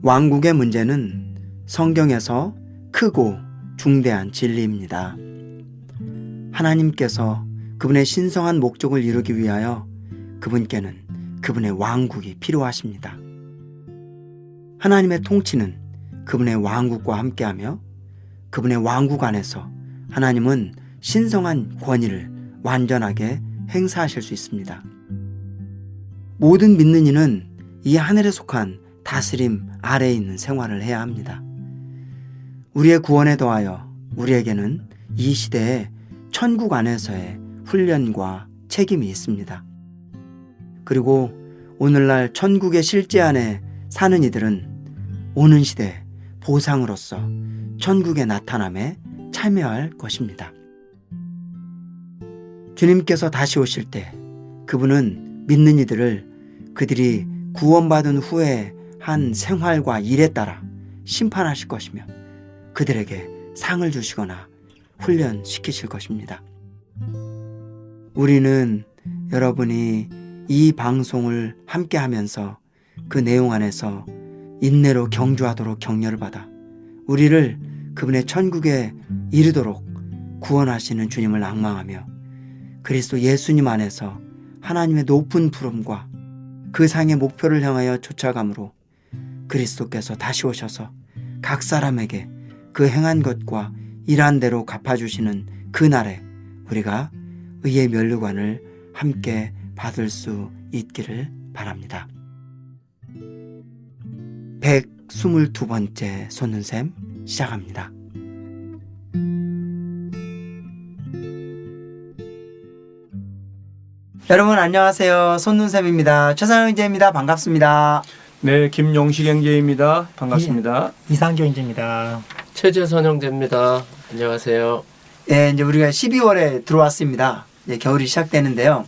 왕국의 문제는 성경에서 크고 중대한 진리입니다. 하나님께서 그분의 신성한 목적을 이루기 위하여 그분께는 그분의 왕국이 필요하십니다. 하나님의 통치는 그분의 왕국과 함께하며 그분의 왕국 안에서 하나님은 신성한 권위를 완전하게 행사하실 수 있습니다. 모든 믿는 이는 이 하늘에 속한 다스림 아래에 있는 생활을 해야 합니다. 우리의 구원에 더하여 우리에게는 이 시대에 천국 안에서의 훈련과 책임이 있습니다. 그리고 오늘날 천국의 실제 안에 사는 이들은 오는 시대 보상으로서 천국의 나타남에 참여할 것입니다. 주님께서 다시 오실 때 그분은 믿는 이들을 그들이 구원받은 후에 한 생활과 일에 따라 심판하실 것이며 그들에게 상을 주시거나 훈련시키실 것입니다. 우리는 여러분이 이 방송을 함께 하면서 그 내용 안에서 인내로 경주하도록 격려를 받아 우리를 그분의 천국에 이르도록 구원하시는 주님을 앙망하며 그리스도 예수님 안에서 하나님의 높은 부름과 그 상의 목표를 향하여 쫓아감으로 그리스도께서 다시 오셔서 각 사람에게 그 행한 것과 일한 대로 갚아주시는 그날에 우리가 의의 면류관을 함께 받을 수 있기를 바랍니다. 122번째 솟는샘 시작합니다. 여러분 안녕하세요. 솟는샘입니다. 최상영 형제입니다. 반갑습니다. 네, 김용식 형제입니다. 반갑습니다. 이상교 형제입니다. 최재선 형제입니다. 안녕하세요. 예, 이제 우리가 12월에 들어왔습니다. 이제 겨울이 시작되는데요.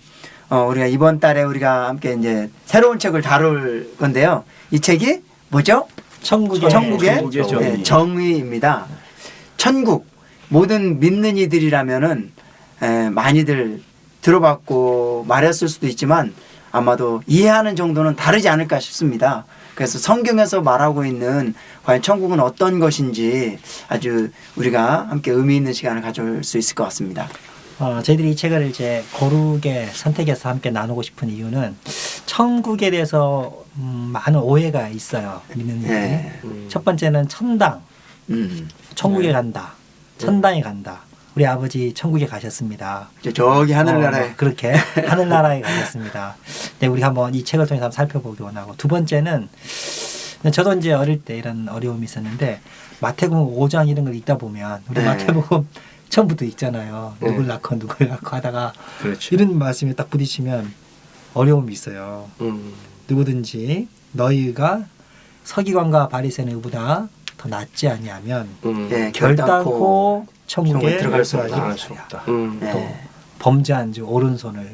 우리가 이번 달에 우리가 함께 이제 새로운 책을 다룰 건데요. 이 책이 뭐죠? 천국의 정의. 정의입니다. 천국 모든 믿는 이들이라면은 많이들 들어봤고 말했을 수도 있지만 아마도 이해하는 정도는 다르지 않을까 싶습니다. 그래서 성경에서 말하고 있는 과연 천국은 어떤 것인지 아주 우리가 함께 의미 있는 시간을 가질 수 있을 것 같습니다. 저희들이 이 책을 이제 고르게 선택해서 함께 나누고 싶은 이유는 천국에 대해서 많은 오해가 있어요. 믿는 이들이. 네. 첫 번째는 천당, 천국에 간다, 천당에 간다. 우리 아버지 천국에 가셨습니다. 저기 하늘나라에. 그렇게 하늘나라에 가셨습니다. 네, 우리 한번 이 책을 통해서 한번 살펴보기 원하고 두 번째는 저도 이제 어릴 때 이런 어려움이 있었는데 마태복음 5장 이런 걸 읽다 보면 우리 마태복음 처음부터 읽잖아요. 누굴 낳고 누굴 낳고 하다가 그렇죠. 이런 말씀에 딱 부딪히면 어려움이 있어요. 누구든지 너희가 서기관과 바리새인의 의보다 더 낫지 아니하면 결단코 천국에 들어갈 수 없다. 네. 또 범죄한 즉 오른손을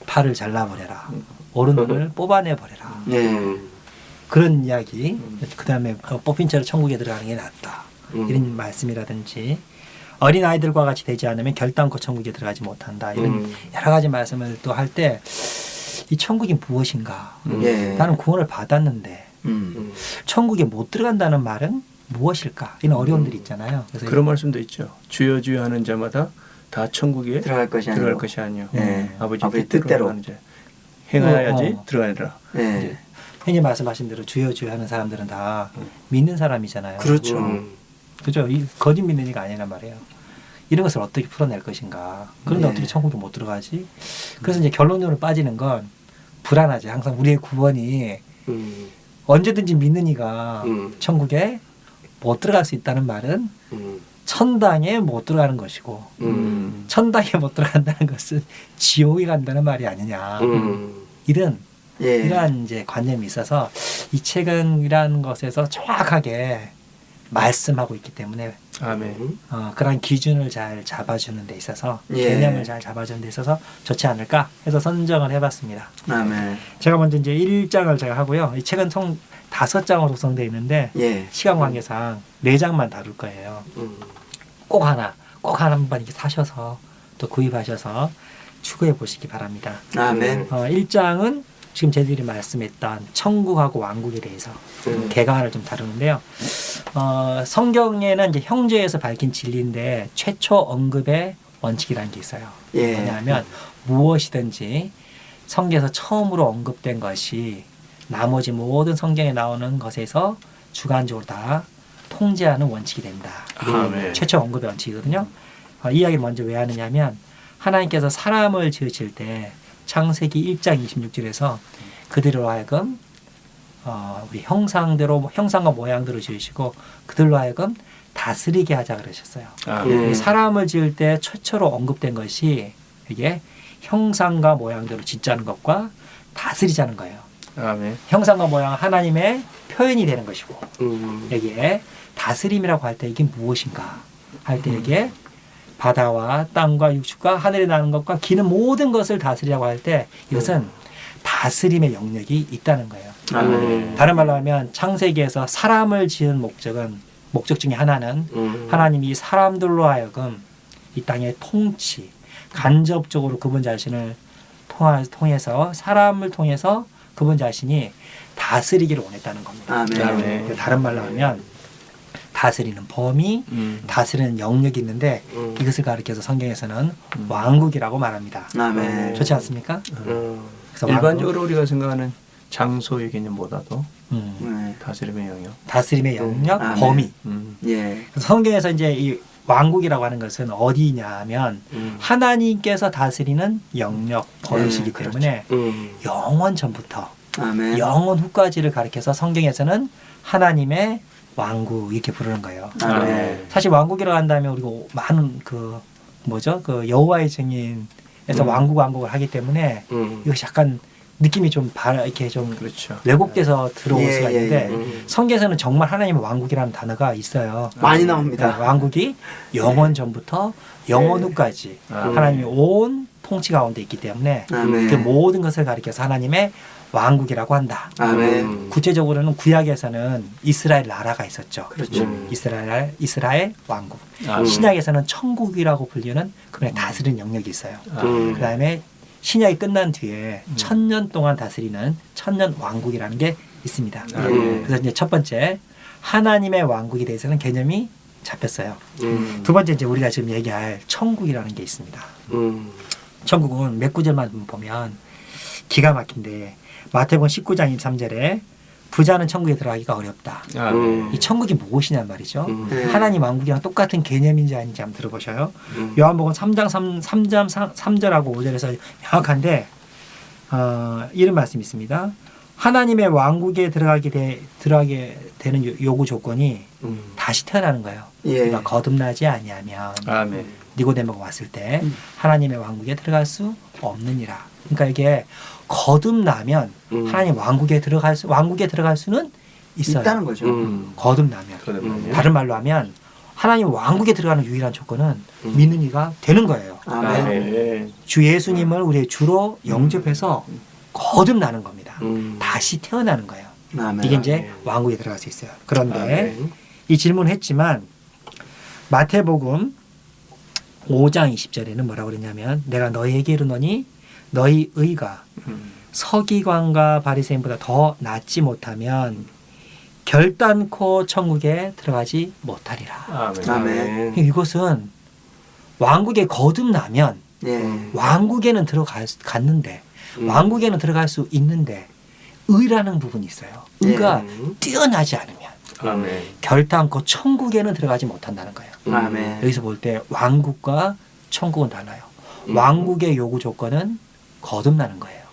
팔을 잘라버려라. 오른손을 뽑아내버려라. 그런 이야기. 그 다음에 뽑힌 채로 천국에 들어가는 게 낫다. 이런 말씀이라든지 어린아이들과 같이 되지 않으면 결단코 천국에 들어가지 못한다. 이런 여러 가지 말씀을 또 할 때 이 천국이 무엇인가. 나는 구원을 받았는데 천국에 못 들어간다는 말은 무엇일까? 이런 어려움들이 있잖아요. 그래서 그런 말씀도 있죠. 주여 주여 하는 자마다 다 천국에 들어갈 것이 아니요. 아버지 뜻대로 하는 자 행하여야지 들어가리라. 형님 말씀하신 대로 주여 주여 하는 사람들은 다 믿는 사람이잖아요. 그렇죠. 그죠? 이 거짓 믿는 이가 아니란 말이에요. 이런 것을 어떻게 풀어낼 것인가. 그런데 어떻게 천국에 못 들어가지? 그래서 이제 결론으로 빠지는 건 불안하지. 항상 우리의 구원이 언제든지 믿는 이가 천국에 못 들어갈 수 있다는 말은 천당에 못 들어가는 것이고 천당에 못 들어간다는 것은 지옥에 간다는 말이 아니냐. 이러한 이제 관념이 있어서 이 책은 이러한 것에서 정확하게 말씀하고 있기 때문에 아멘. 그런 기준을 잘 잡아주는 데 있어서 개념을 잘 잡아주는 데 있어서 좋지 않을까 해서 선정을 해봤습니다. 아멘. 제가 먼저 이제 1장을 제가 하고요. 이 책은 총 5장으로 구성되어 있는데 시간 관계상 4장만 다룰 거예요. 꼭 하나 한번 이렇게 사셔서 또 구입하셔서 추구해 보시기 바랍니다. 아멘. 1장은 지금 저희들이 말씀했던 천국하고 왕국에 대해서 개관을 좀 다루는데요. 성경에는 이제 형제에서 밝힌 진리인데 최초 언급의 원칙이라는 게 있어요. 예. 뭐냐면 무엇이든지 성경에서 처음으로 언급된 것이 나머지 모든 성경에 나오는 것에서 주관적으로 다 통제하는 원칙이 된다. 이게 최초 언급의 원칙이거든요. 이 이야기를 먼저 왜 하느냐면 하나님께서 사람을 지으실 때 창세기 1장 26절에서 그들로 하여금 우리 형상과 모양대로 지으시고 그들로 하여금 다스리게 하자 그러셨어요. 사람을 지을 때 최초로 언급된 것이 이게 형상과 모양대로 짓자는 것과 다스리자는 거예요. 아멘. 형상과 모양은 하나님의 표현이 되는 것이고 여기에 다스림이라고 할 때 이게 무엇인가 할 때 이게 바다와 땅과 육축과 하늘에 나는 것과 기는 모든 것을 다스리라고 할 때 이것은 다스림의 영역이 있다는 거예요. 다른 말로 하면 창세기에서 사람을 지은 목적 중에 하나는 하나님이 사람들로 하여금 이 땅의 통치, 간접적으로 그분 자신을 통해서 사람을 통해서 그분 자신이 다스리기를 원했다는 겁니다. 아멘. 다른 말로 하면 다스리는 범위, 다스리는 영역이 있는데 이것을 가리켜서 성경에서는 왕국이라고 말합니다. 아멘. 좋지 않습니까? 그래서 일반적으로 우리가 생각하는 장소의 개념보다도 네. 다스림의 영역. 다스림의 영역, 아멘. 범위. 예. 그래서 성경에서 이제 이 왕국이라고 하는 것은 어디냐면 하나님께서 다스리는 영역, 범위이기 때문에 영원 전부터 아멘. 영원 후까지를 가리켜서 성경에서는 하나님의 왕국 이렇게 부르는 거예요. 아멘. 사실 왕국이라고 한다면 우리가 많은 그 여호와의 증인에서 왕국을 하기 때문에 이것이 약간 느낌이 좀 이렇게 좀 그렇죠. 왜곡돼서 들어올 예, 수가 예, 있는데 예. 성경에서는 정말 하나님의 왕국이라는 단어가 있어요. 많이 나옵니다. 그러니까 왕국이 영원 전부터 영원 후까지 하나님의 온 통치 가운데 있기 때문에 아멘. 그 모든 것을 가리켜서 하나님의 왕국이라고 한다. 아멘. 구체적으로는 구약에서는 이스라엘 나라가 있었죠. 그렇죠. 이스라엘 왕국. 아멘. 신약에서는 천국이라고 불리는 그분의 다스리는 영역이 있어요. 그 다음에 신약이 끝난 뒤에 1000년 동안 다스리는 천년 왕국이라는 게 있습니다. 그래서 이제 첫 번째 하나님의 왕국에 대해서는 개념이 잡혔어요. 두 번째 이제 우리가 지금 얘기할 천국이라는 게 있습니다. 천국은 몇 구절만 보면 기가 막힌데 마태복음 19장 23절에 부자는 천국에 들어가기가 어렵다. 이 천국이 무엇이냐 말이죠. 하나님 왕국이랑 똑같은 개념인지 아닌지 한번 들어보셔요. 요한복음 3장 3절하고 5절에서 명확한데 이런 말씀이 있습니다. 하나님의 왕국에 들어가게 되는 요구 조건이 다시 태어나는 거예요. 예. 그러니까 거듭나지 아니하면 아멘. 니고데모가 왔을 때 하나님의 왕국에 들어갈 수 없느니라. 그러니까 이게 거듭나면 하나님 왕국에 들어갈 수는 있어요. 있다는 거죠. 거듭나면. 다른 말로 하면 하나님 왕국에 들어가는 유일한 조건은 믿는 이가 되는 거예요. 아멘. 주 예수님을 우리의 주로 영접해서 거듭나는 겁니다. 다시 태어나는 거예요. 아멘. 이게 이제 왕국에 들어갈 수 있어요. 그런데 아멘. 이 질문을 했지만 마태복음 5장 20절에는 뭐라고 그랬냐면 내가 너희에게 이르노니 너희 의가 서기관과 바리새인보다 더 낫지 못하면 결단코 천국에 들어가지 못하리라. 아멘. 아멘. 이것은 왕국에 거듭나면 예. 왕국에는 갔는데 왕국에는 들어갈 수 있는데 의라는 부분이 있어요. 의가 뛰어나지 않으면 아멘. 결단코 천국에는 들어가지 못한다는 거예요. 아멘. 여기서 볼 때 왕국과 천국은 달라요. 왕국의 요구 조건은 거듭나는 거예요.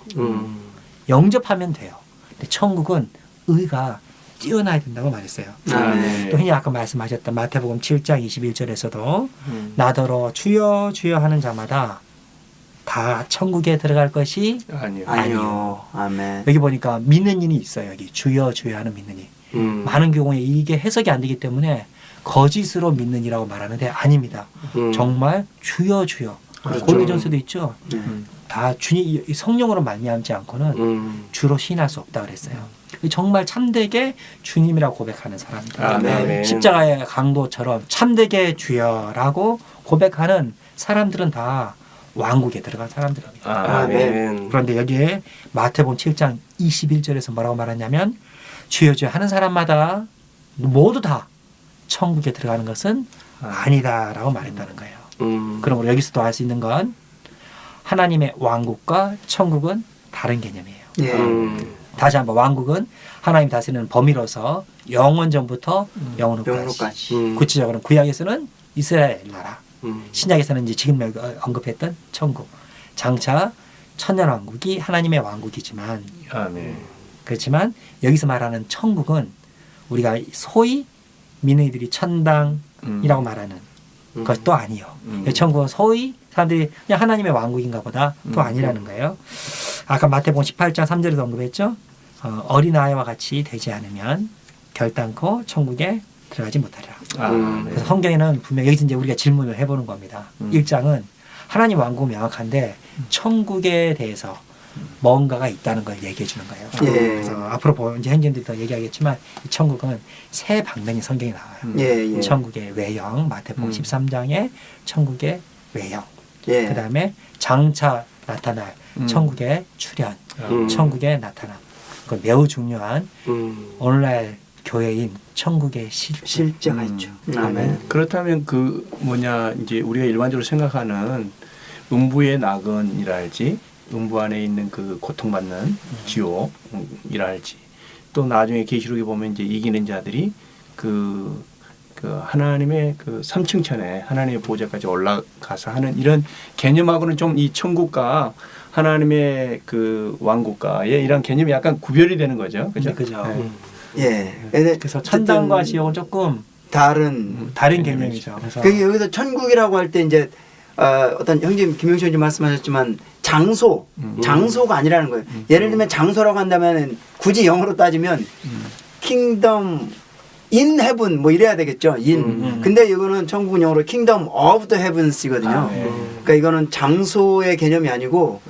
영접하면 돼요. 근데 천국은 의가 뛰어나야 된다고 말했어요. 아멘. 또 흔히 아까 말씀하셨던 마태복음 7장 21절에서도 나더러 주여 주여 하는 자마다 다 천국에 들어갈 것이 아니요. 아니요. 아멘. 여기 보니까 믿는 이는 있어요. 여기 주여 주여 하는 믿는 이. 많은 경우에 이게 해석이 안 되기 때문에 거짓으로 믿는 이라고 말하는데 아닙니다. 정말 주여 주여. 그렇죠. 고린도전서도 있죠. 다 주님 성령으로 말미암지 않고는 주로 시인할 수 없다 그랬어요. 정말 참되게 주님이라고 고백하는 사람들. 아멘. 십자가의 강도처럼 참되게 주여라고 고백하는 사람들은 다 왕국에 들어간 사람들입니다. 아멘. 그런데 여기에 마태복음 7장 21절에서 뭐라고 말하냐면 주여 주여 하는 사람마다 모두 다 천국에 들어가는 것은 아니다라고 말했다는 거예요. 그러므로 여기서도 알 수 있는 건 하나님의 왕국과 천국은 다른 개념이에요. 다시 한번 왕국은 하나님 다스리는 범위로서 영원 전부터 영원까지. 구체적으로는 구약에서는 이스라엘 나라, 신약에서는 이제 지금 언급했던 천국. 장차 천년 왕국이 하나님의 왕국이지만 그렇지만 여기서 말하는 천국은 우리가 소위 민의들이 천당이라고 말하는 것도 아니요. 천국은 소위 사람들이 그냥 하나님의 왕국인가 보다 또 아니라는 거예요. 아까 마태복음 18장 3절에도 언급했죠. 어린아이와 같이 되지 않으면 결단코 천국에 들어가지 못하리라. 그래서 성경에는 분명 여기서 이제 우리가 질문을 해보는 겁니다. 1장은 하나님 왕국은 명확한데 천국에 대해서 뭔가가 있다는 걸 얘기해 주는 거예요. 그래서 앞으로 이제 현지인들이 더 얘기하겠지만 이 천국은 세 방면이 성경에 나와요. 천국의 외형, 마태복음 13장에 천국의 외형, 그 다음에 장차 나타날 천국의 출현, 천국의 나타남. 그건 매우 중요한 오늘날 교회인 천국의 실제가 있죠. 그렇다면 그 뭐냐 이제 우리가 일반적으로 생각하는 음부의 낙원이랄지 음부 안에 있는 그 고통받는 지옥이랄지 또 나중에 계시록에 보면 이제 이기는 자들이 그 하나님의 그 3층 천에 하나님의 보좌까지 올라가서 하는 이런 개념하고는 좀 이 천국과 하나님의 그 왕국과의 이런 개념이 약간 구별이 되는 거죠. 그죠? 그죠. 그래서 천당과 지옥은 조금 다른 개념이죠. 그래서 여기서 천국이라고 할 때 이제 어떤 형님 김용식 형님 말씀하셨지만 장소가 아니라는 거예요. 예를 들면 장소라고 한다면 굳이 영어로 따지면 킹덤 인 헤븐 뭐 이래야 되겠죠. 근데 이거는 천국은 영어로 킹덤 오브 더 헤븐스거든요. 그러니까 이거는 장소의 개념이 아니고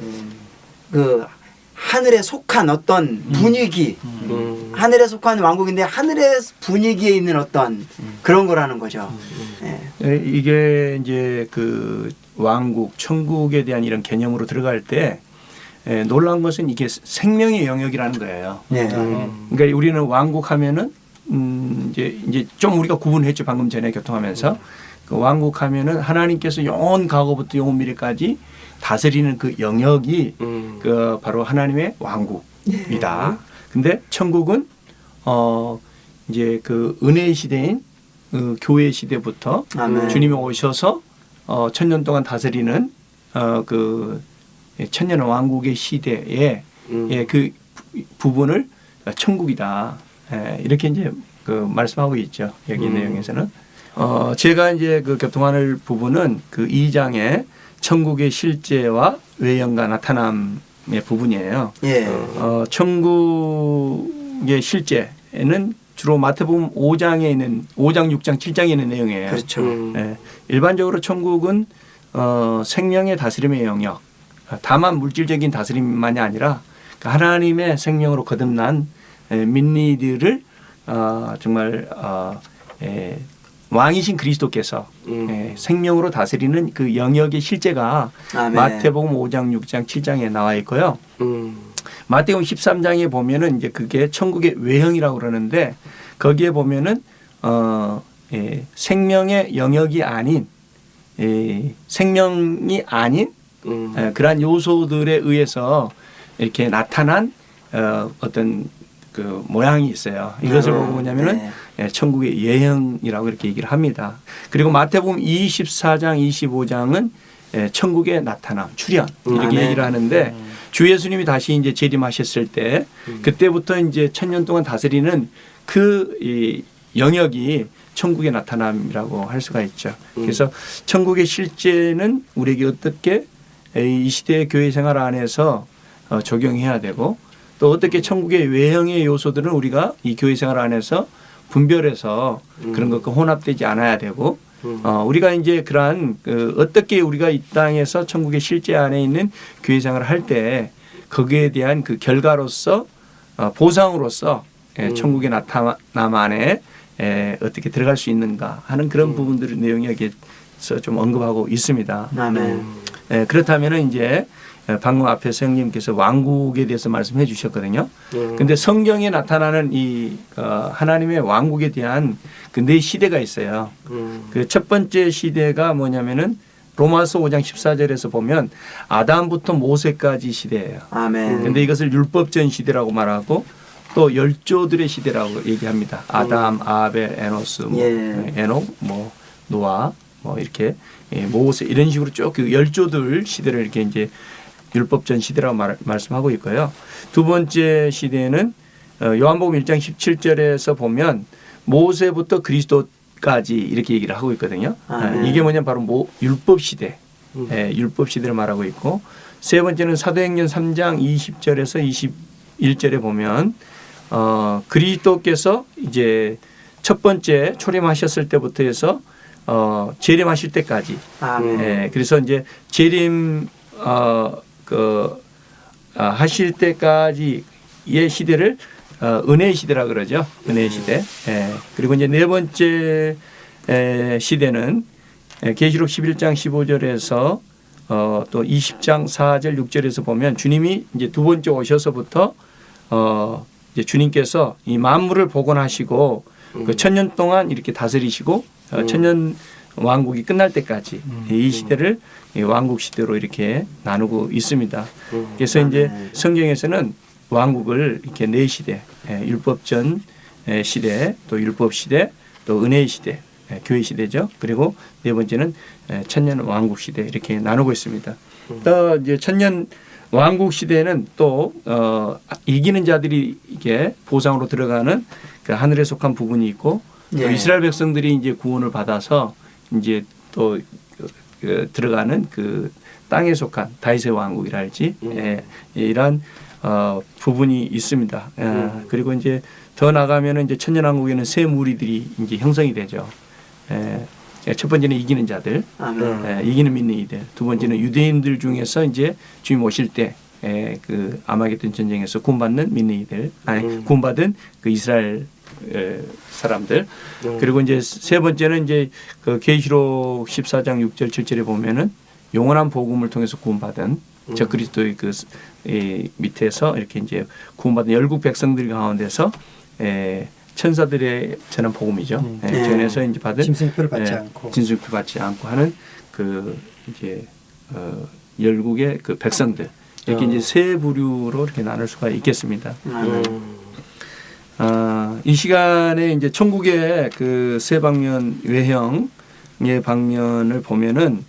그 하늘에 속한 어떤 분위기, 하늘에 속한 왕국인데 하늘의 분위기에 있는 어떤 그런 거라는 거죠. 이게 이제 그 왕국, 천국에 대한 이런 개념으로 들어갈 때 놀라운 것은 이게 생명의 영역이라는 거예요. 그러니까 우리는 왕국하면은 이제 좀 우리가 구분했죠. 방금 전에 교통하면서 그 왕국하면은 하나님께서 영원 과거부터 영원 미래까지 다스리는 그 영역이 그 바로 하나님의 왕국이다. 근데 천국은 이제 그 은혜의 시대인 그 교회 시대부터 주님이 오셔서 천년 동안 다스리는 그 천년 왕국의 시대에 그 부분을 천국이다. 이렇게 이제 그 말씀하고 있죠. 여기 내용에서는 제가 이제 그 교통하는 부분은 그 2장의 천국의 실제와 외형과 나타남의 부분이에요. 천국의 실제는 주로 마태복음 5장에 있는 5장, 6장, 7장에 있는 내용이에요. 그렇죠. 일반적으로 천국은 생명의 다스림의 영역, 다만 물질적인 다스림만이 아니라 하나님의 생명으로 거듭난 민니들을 정말 왕이신 그리스도께서 생명으로 다스리는 그 영역의 실제가 마태복음 5장, 6장, 7장에 나와 있고요. 마태복음 13장에 보면은 이제 그게 천국의 외형이라고 그러는데 거기에 보면은 생명의 영역이 아닌 생명이 아닌 그러한 요소들에 의해서 이렇게 나타난 어떤 그 모양이 있어요. 이것을 보고 뭐냐면은 천국의 예형이라고 이렇게 얘기를 합니다. 그리고 마태복음 24장, 25장은 천국의 나타남, 출현 이렇게 얘기를 하는데 주 예수님이 다시 이제 재림하셨을 때 그때부터 이제 천년 동안 다스리는 그 이 영역이 천국의 나타남이라고 할 수가 있죠. 그래서 천국의 실제는 우리에게 어떻게 이 시대의 교회 생활 안에서 적용해야 되고 또 어떻게 천국의 외형의 요소들은 우리가 이 교회 생활 안에서 분별해서 그런 것과 혼합되지 않아야 되고 우리가 이제 그러한 어떻게 우리가 이 땅에서 천국의 실제 안에 있는 교회 생활을 할 때 거기에 대한 그 결과로서 보상으로서 천국의 나타남 안에 어떻게 들어갈 수 있는가 하는 그런 부분들의 내용이 여기서 좀 언급하고 있습니다. 그렇다면은 이제 방금 앞에서 형님께서 왕국에 대해서 말씀해 주셨거든요. 근데 성경에 나타나는 이 하나님의 왕국에 대한 그 네 시대가 있어요. 그 첫 번째 시대가 뭐냐면은 로마서 5장 14절에서 보면 아담부터 모세까지 시대예요. 아멘. 근데 이것을 율법전 시대라고 말하고 또 열조들의 시대라고 얘기합니다. 아담, 아벨, 에노스, 에녹, 노아, 이렇게 모세 이런 식으로 쭉 그 열조들 시대를 이렇게 이제 율법전 시대라고 말씀하고 있고요. 두 번째 시대는 요한복음 1장 17절에서 보면 모세부터 그리스도까지 이렇게 얘기를 하고 있거든요. 이게 뭐냐면 바로 율법 시대, 율법 시대를 말하고 있고 세 번째는 사도행전 3장 20절에서 21절에 보면 그리스도께서 이제 첫 번째 초림하셨을 때부터 해서 재림하실 때까지. 그래서 이제 재림 하실 때까지의 시대를 은혜의 시대라 그러죠. 은혜의 시대. 그리고 이제 네 번째 시대는 계시록 11장 15절에서 또 20장 4절 6절에서 보면 주님이 이제 두 번째 오셔서부터 이제 주님께서 이 만물을 복원하시고 그 천년 동안 이렇게 다스리시고 천년 왕국이 끝날 때까지 이 시대를 왕국 시대로 이렇게 나누고 있습니다. 그래서 이제 성경에서는 왕국을 이렇게 네 시대, 율법전 시대, 또 율법 시대, 또 은혜의 시대, 교회 시대죠. 그리고 네 번째는 천년 왕국 시대 이렇게 나누고 있습니다. 또 이제 천년 왕국 시대는 또 이기는 자들이 이게 보상으로 들어가는 그 하늘에 속한 부분이 있고 또 이스라엘 백성들이 이제 구원을 받아서 이제 또 들어가는 그 땅에 속한 다윗의 왕국이라 할지 이런 부분이 있습니다. 그리고 이제 더 나가면은 이제 천년왕국에는 새 무리들이 이제 형성이 되죠. 첫 번째는 이기는 자들, 이기는 민의들. 두 번째는 유대인들 중에서 이제 주님 오실 때 그 아마겟돈 전쟁에서 구원받는 민의들, 구원받은 그 이스라엘 사람들. 그리고 이제 세 번째는 이제 그 계시록 14장 6절 7절에 보면은 영원한 복음을 통해서 구원받은 저 그리스도의 그 밑에서 이렇게 이제 구원받은 열국 백성들 가운데서 천사들의 전한 복음이죠. 전에서 이제 받은 짐승표를 받지 않고 짐승표 받지 않고 하는 그 이제 열국의 그 백성들 이렇게 이제 세 부류로 이렇게 나눌 수가 있겠습니다. 이 시간에 이제 천국의 그 세 방면 외형의 방면을 보면은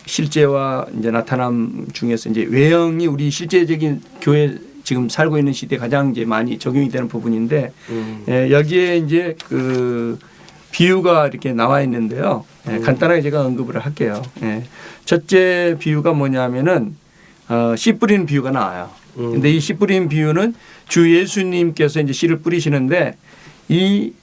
실제와 이제 나타남 중에서 이제 외형이 우리 실제적인 교회 지금 살고 있는 시대에 가장 이제 많이 적용이 되는 부분인데 여기에 이제 그 비유가 이렇게 나와 있는데요. 간단하게 제가 언급을 할게요. 첫째 비유가 뭐냐면은 씨 뿌리는 비유가 나와요. 근데 이 씨 뿌리는 비유는 주 예수님께서 이제 씨를 뿌리시는데 이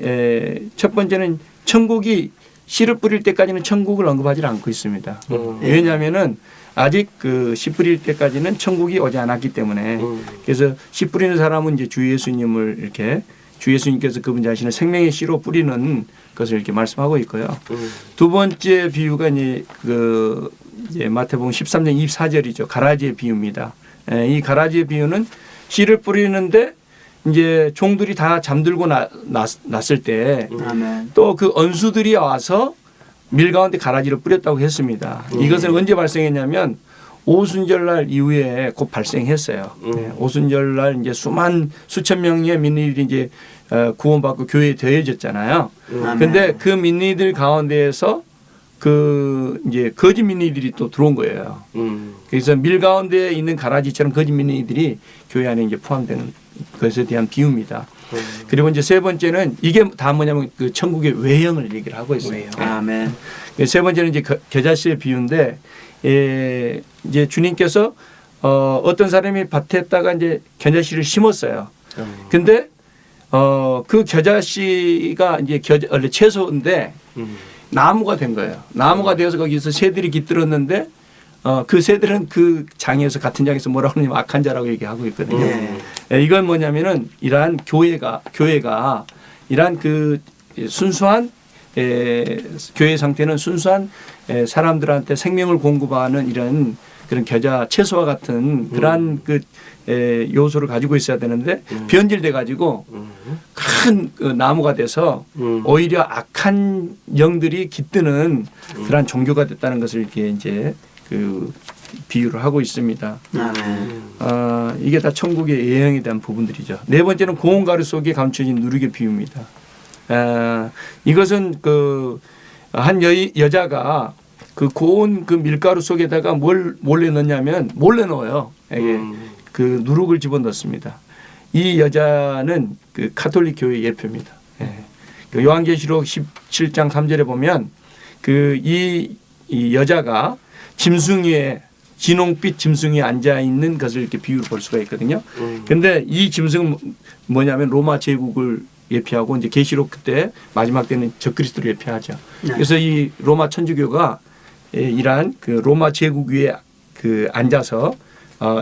첫 번째는 천국이 씨를 뿌릴 때까지는 천국을 언급하지 않고 있습니다. 왜냐하면은 아직 그 씨 뿌릴 때까지는 천국이 오지 않았기 때문에 그래서 씨 뿌리는 사람은 이제 주 예수님을 이렇게 주 예수님께서 그분 자신을 생명의 씨로 뿌리는 것을 이렇게 말씀하고 있고요. 두 번째 비유가 이제 그 이제 마태복음 13장 24절이죠. 가라지의 비유입니다. 이 가라지의 비유는 씨를 뿌리는데 이제 종들이 다 잠들고 났을 때 또 그 언수들이 와서 밀 가운데 가라지를 뿌렸다고 했습니다. 이것은 언제 발생했냐면 오순절날 이후에 곧 발생했어요. 오순절날 이제 수천 명의 민의들이 이제 구원받고 교회에 더해졌잖아요. 그런데 그 민의들 가운데에서 그 이제 거짓 민의들이 또 들어온 거예요. 그래서 밀 가운데 있는 가라지처럼 거짓 민의들이 교회 안에 이제 포함되는 것에 대한 비유입니다. 그리고 이제 세 번째는 이게 다 뭐냐면 그 천국의 외형을 얘기를 하고 있어요. 아멘. 세 번째는 이제 겨자씨의 비유인데 이제 주님께서 어떤 사람이 밭에다가 이제 겨자씨를 심었어요. 근데 그 겨자씨가 이제 원래 채소인데 나무가 된 거예요. 나무가 되어서 거기서 새들이 깃들었는데 그 새들은 그 장에서 같은 장에서 뭐라고 하냐면 악한 자라고 얘기하고 있거든요. 이건 뭐냐면은 이러한 교회가 이러한 그 순수한 교회 상태는 순수한 사람들한테 생명을 공급하는 이런 그런 겨자 채소와 같은 그러한 그 요소를 가지고 있어야 되는데 변질돼 가지고 큰 그 나무가 돼서 오히려 악한 영들이 깃드는 그러한 종교가 됐다는 것을 이렇게 이제 그 비유를 하고 있습니다. 이게 다 천국의 예형에 대한 부분들이죠. 네 번째는 고운 가루 속에 감춰진 누룩의 비유입니다. 이것은 그 한 여자가 그 고운 그 밀가루 속에다가 뭘 몰래 넣냐면 몰래 넣어요. 이게 그 누룩을 집어 넣습니다. 이 여자는 그 가톨릭 교회의 예표입니다. 그 요한계시록 17장 3절에 보면 그 이 여자가 짐승 위에 진홍빛 짐승 위에 앉아 있는 것을 이렇게 비유로 볼 수가 있거든요. 그런데 이 짐승은 뭐냐면 로마 제국을 예표하고 이제 계시록 그때 마지막 때는 적그리스도를 예표하죠. 그래서 이 로마 천주교가 이러한 그 로마 제국 위에 그 앉아서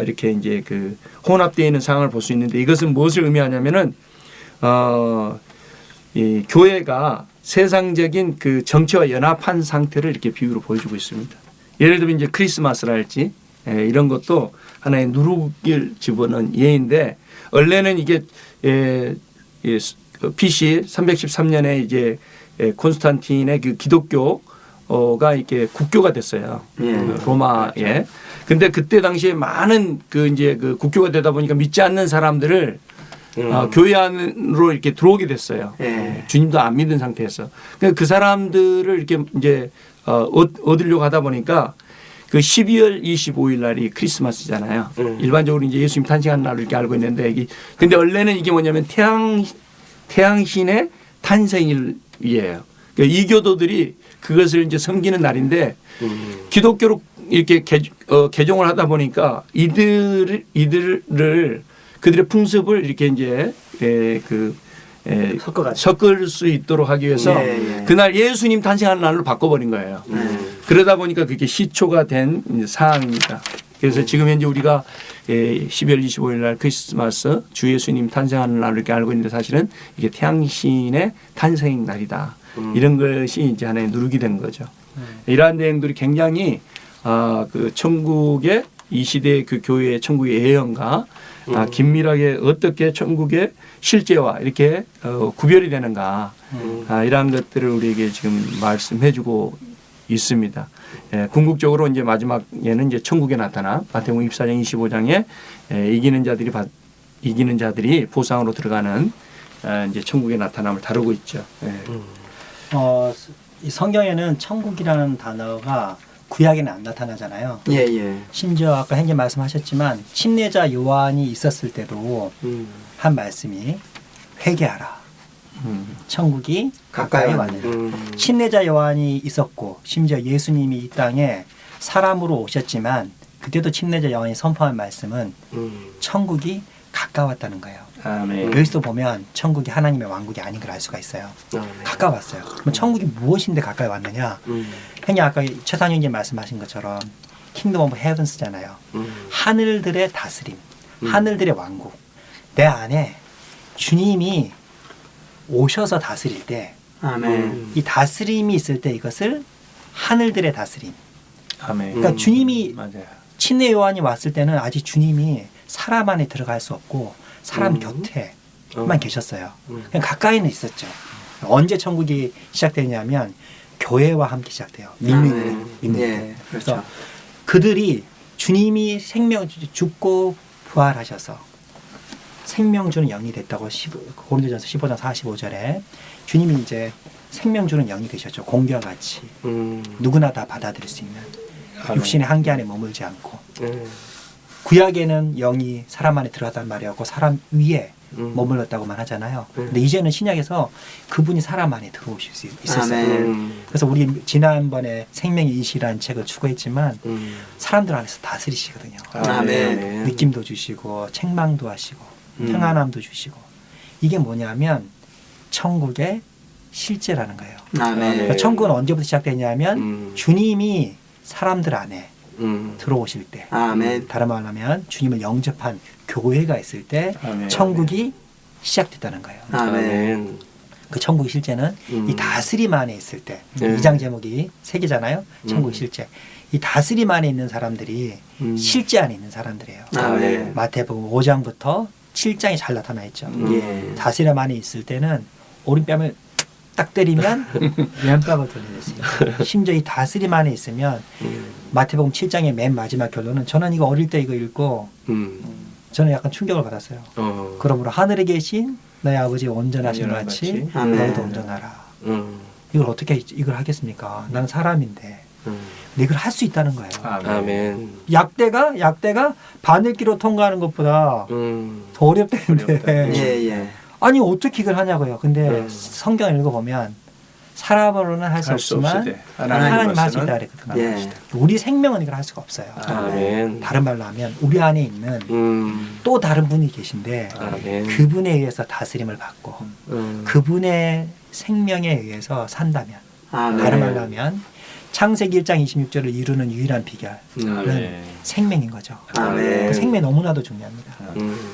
이렇게 이제 그 혼합되어 있는 상황을 볼 수 있는데 이것은 무엇을 의미하냐면은 이 교회가 세상적인 그 정치와 연합한 상태를 이렇게 비유로 보여주고 있습니다. 예를 들면 이제 크리스마스랄지 이런 것도 하나의 누룩을 집어넣은 예인데 원래는 이게 BC 313년에 이제 콘스탄틴의 그 기독교가 이렇게 국교가 됐어요. 로마에. 근데 그때 당시에 많은 그 이제 그 국교가 되다 보니까 믿지 않는 사람들을 교회 안으로 이렇게 들어오게 됐어요. 주님도 안 믿는 상태에서. 그 사람들을 이렇게 이제 얻으려고 하다 보니까 그 12월 25일 날이 크리스마스잖아요. 일반적으로 이제 예수님 탄생한 날로 이렇게 알고 있는데 근데 원래는 이게 뭐냐면 태양신의 탄생일이에요. 그러니까 이교도들이 그것을 이제 섬기는 날인데 기독교로 이렇게 개종을 하다 보니까 이들을 그들의 풍습을 이렇게 이제 섞을 수 있도록 하기 위해서 그날 예수님 탄생하는 날로 바꿔버린 거예요. 그러다 보니까 그게 시초가 된 사항입니다. 그래서 지금 현재 우리가 12월 25일 날 크리스마스 주 예수님 탄생하는 날로 이렇게 알고 있는데 사실은 이게 태양신의 탄생 날이다. 이런 것이 이제 하나의 누룩이 된 거죠. 이러한 내용들이 굉장히 그 천국의 이 시대의 그 교회의 천국의 예언과 긴밀하게 어떻게 천국의 실제와 이렇게 구별이 되는가 이러한 것들을 우리에게 지금 말씀해주고 있습니다. 궁극적으로 이제 마지막에는 이제 천국에 나타나 마태복음 24장 25장에 이기는 자들이 보상으로 들어가는 이제 천국의 나타남을 다루고 있죠. 이 성경에는 천국이라는 단어가 구약에는 안 나타나잖아요. 심지어 아까 형님 말씀하셨지만 침례자 요한이 있었을 때도 한 말씀이 회개하라. 천국이 가까이 왔느니라. 침례자 요한이 있었고 심지어 예수님이 이 땅에 사람으로 오셨지만 그때도 침례자 요한이 선포한 말씀은 천국이 가까웠다는 거예요. 여기서 보면 천국이 하나님의 왕국이 아닌 걸 알 수가 있어요. 가까웠어요. 그럼 천국이 무엇인데 가까이 왔느냐? 형님 아까 최상현님 말씀하신 것처럼 킹덤 오브 헤븐스잖아요. 하늘들의 다스림, 하늘들의 왕국. 내 안에 주님이 오셔서 다스릴 때 이 다스림이 있을 때 이것을 하늘들의 다스림. 그러니까 주님이 침례 요한이 왔을 때는 아직 주님이 사람 안에 들어갈 수 없고 사람 곁에만 계셨어요. 그냥 가까이는 있었죠. 언제 천국이 시작되냐면 교회와 함께 시작돼요. 믿는 그래서 그들이 주님이 생명 죽고 부활하셔서 생명 주는 영이 됐다고 고린도전서 15장 45절에 주님이 이제 생명 주는 영이 되셨죠. 공기와 같이 누구나 다 받아들일 수 있는 육신의 한계 안에 머물지 않고 구약에는 영이 사람 안에 들어갔단 말이었고 사람 위에 머물렀다고만 하잖아요. 근데 이제는 신약에서 그분이 사람 안에 들어오실 수 있었어요. 그래서 우리 지난번에 생명의 이시라는 책을 추구했지만 사람들 안에서 다스리시거든요. 느낌도 주시고 책망도 하시고 평안함도 주시고 이게 뭐냐면 천국의 실제라는 거예요. 그러니까 천국은 언제부터 시작되냐면 주님이 사람들 안에 들어오실 때 다른 말로 하면 주님을 영접한 교회가 있을 때 천국이 시작됐다는 거예요. 그 천국의 실제는 이 다스림 안에 있을 때, 2장 제목이 3개잖아요. 천국의 실제. 이 다스림 안에 있는 사람들이 실제 안에 있는 사람들이에요. 네. 마태복음 5장부터 7장이 잘 나타나 있죠. 다스림 안에 있을 때는 오른뺨을 딱 때리면 왼뺨을 돌려냈어요. 심지어 이 다스림 안에 있으면 마태복음 7장의 맨 마지막 결론은 저는 이거 어릴 때 이거 읽고 저는 약간 충격을 받았어요. 그러므로 하늘에 계신 너의 아버지의 온전하신 같이 너희도 온전하라. 이걸 어떻게 이걸 하겠습니까? 나는 사람인데 근데 이걸 할 수 있다는 거예요. 아멘. 약대가 바늘기로 통과하는 것보다 더 어렵다는데 아니 어떻게 이걸 하냐고요. 근데 성경을 읽어보면 사람으로는 할 수 없지만 하나님 할 수 있다 그랬거든요. 우리 생명은 이걸 할 수가 없어요. 아멘. 다른 말로 하면 우리 안에 있는 또 다른 분이 계신데 그분에 의해서 다스림을 받고 그분의 생명에 의해서 산다면 다른 말로 하면 창세기 1장 26절을 이루는 유일한 비결은 생명인 거죠. 그 생명이 너무나도 중요합니다.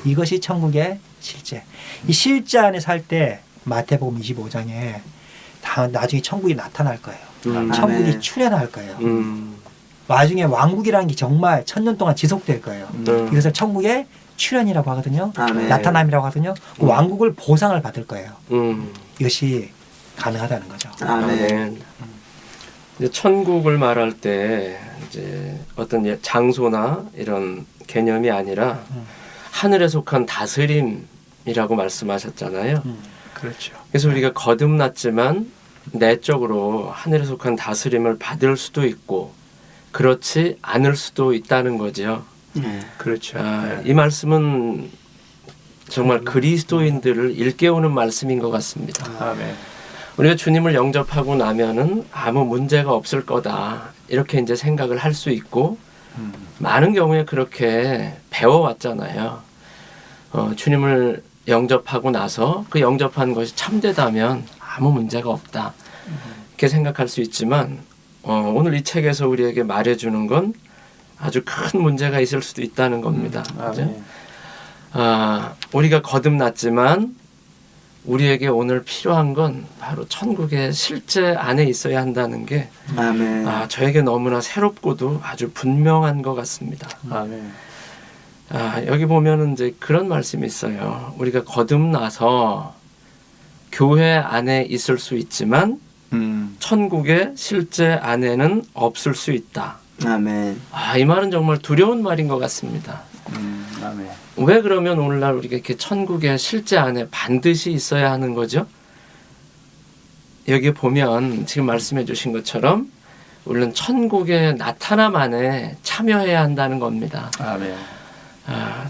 이것이 천국의 실제. 이 실제 안에 살 때 마태복음 25장에 나중에 천국이 나타날 거예요. 천국이 출현할 거예요. 나중에 왕국이라는 게 정말 1000년 동안 지속될 거예요. 이것을 천국의 출현이라고 하거든요. 나타남이라고 하거든요. 그 왕국을 보상을 받을 거예요. 이것이 가능하다는 거죠. 아멘. 이제 천국을 말할 때 이제 어떤 장소나 이런 개념이 아니라 하늘에 속한 다스림이라고 말씀하셨잖아요. 그렇죠. 그래서 우리가 거듭났지만 내적으로 하늘에 속한 다스림을 받을 수도 있고 그렇지 않을 수도 있다는 거죠. 그렇죠. 이 말씀은 정말 그리스도인들을 일깨우는 말씀인 것 같습니다. 아멘. 우리가 주님을 영접하고 나면은 아무 문제가 없을 거다 이렇게 이제 생각을 할 수 있고 많은 경우에 그렇게 배워왔잖아요. 주님을 영접하고 나서 그 영접한 것이 참되다면 아무 문제가 없다 이렇게 생각할 수 있지만 오늘 이 책에서 우리에게 말해주는 건 아주 큰 문제가 있을 수도 있다는 겁니다. 그죠? 우리가 거듭났지만 우리에게 오늘 필요한 건 바로 천국의 실제 안에 있어야 한다는 게 저에게 너무나 새롭고도 아주 분명한 것 같습니다. 아멘. 여기 보면은 이제 그런 말씀이 있어요. 우리가 거듭나서 교회 안에 있을 수 있지만 천국의 실제 안에는 없을 수 있다. 아멘. 이 말은 정말 두려운 말인 것 같습니다. 아멘. 왜 그러면 오늘날 우리가 이렇게 천국의 실제 안에 반드시 있어야 하는 거죠? 여기 보면 지금 말씀해 주신 것처럼 우리는 천국의 나타남 안에 참여해야 한다는 겁니다. 아멘.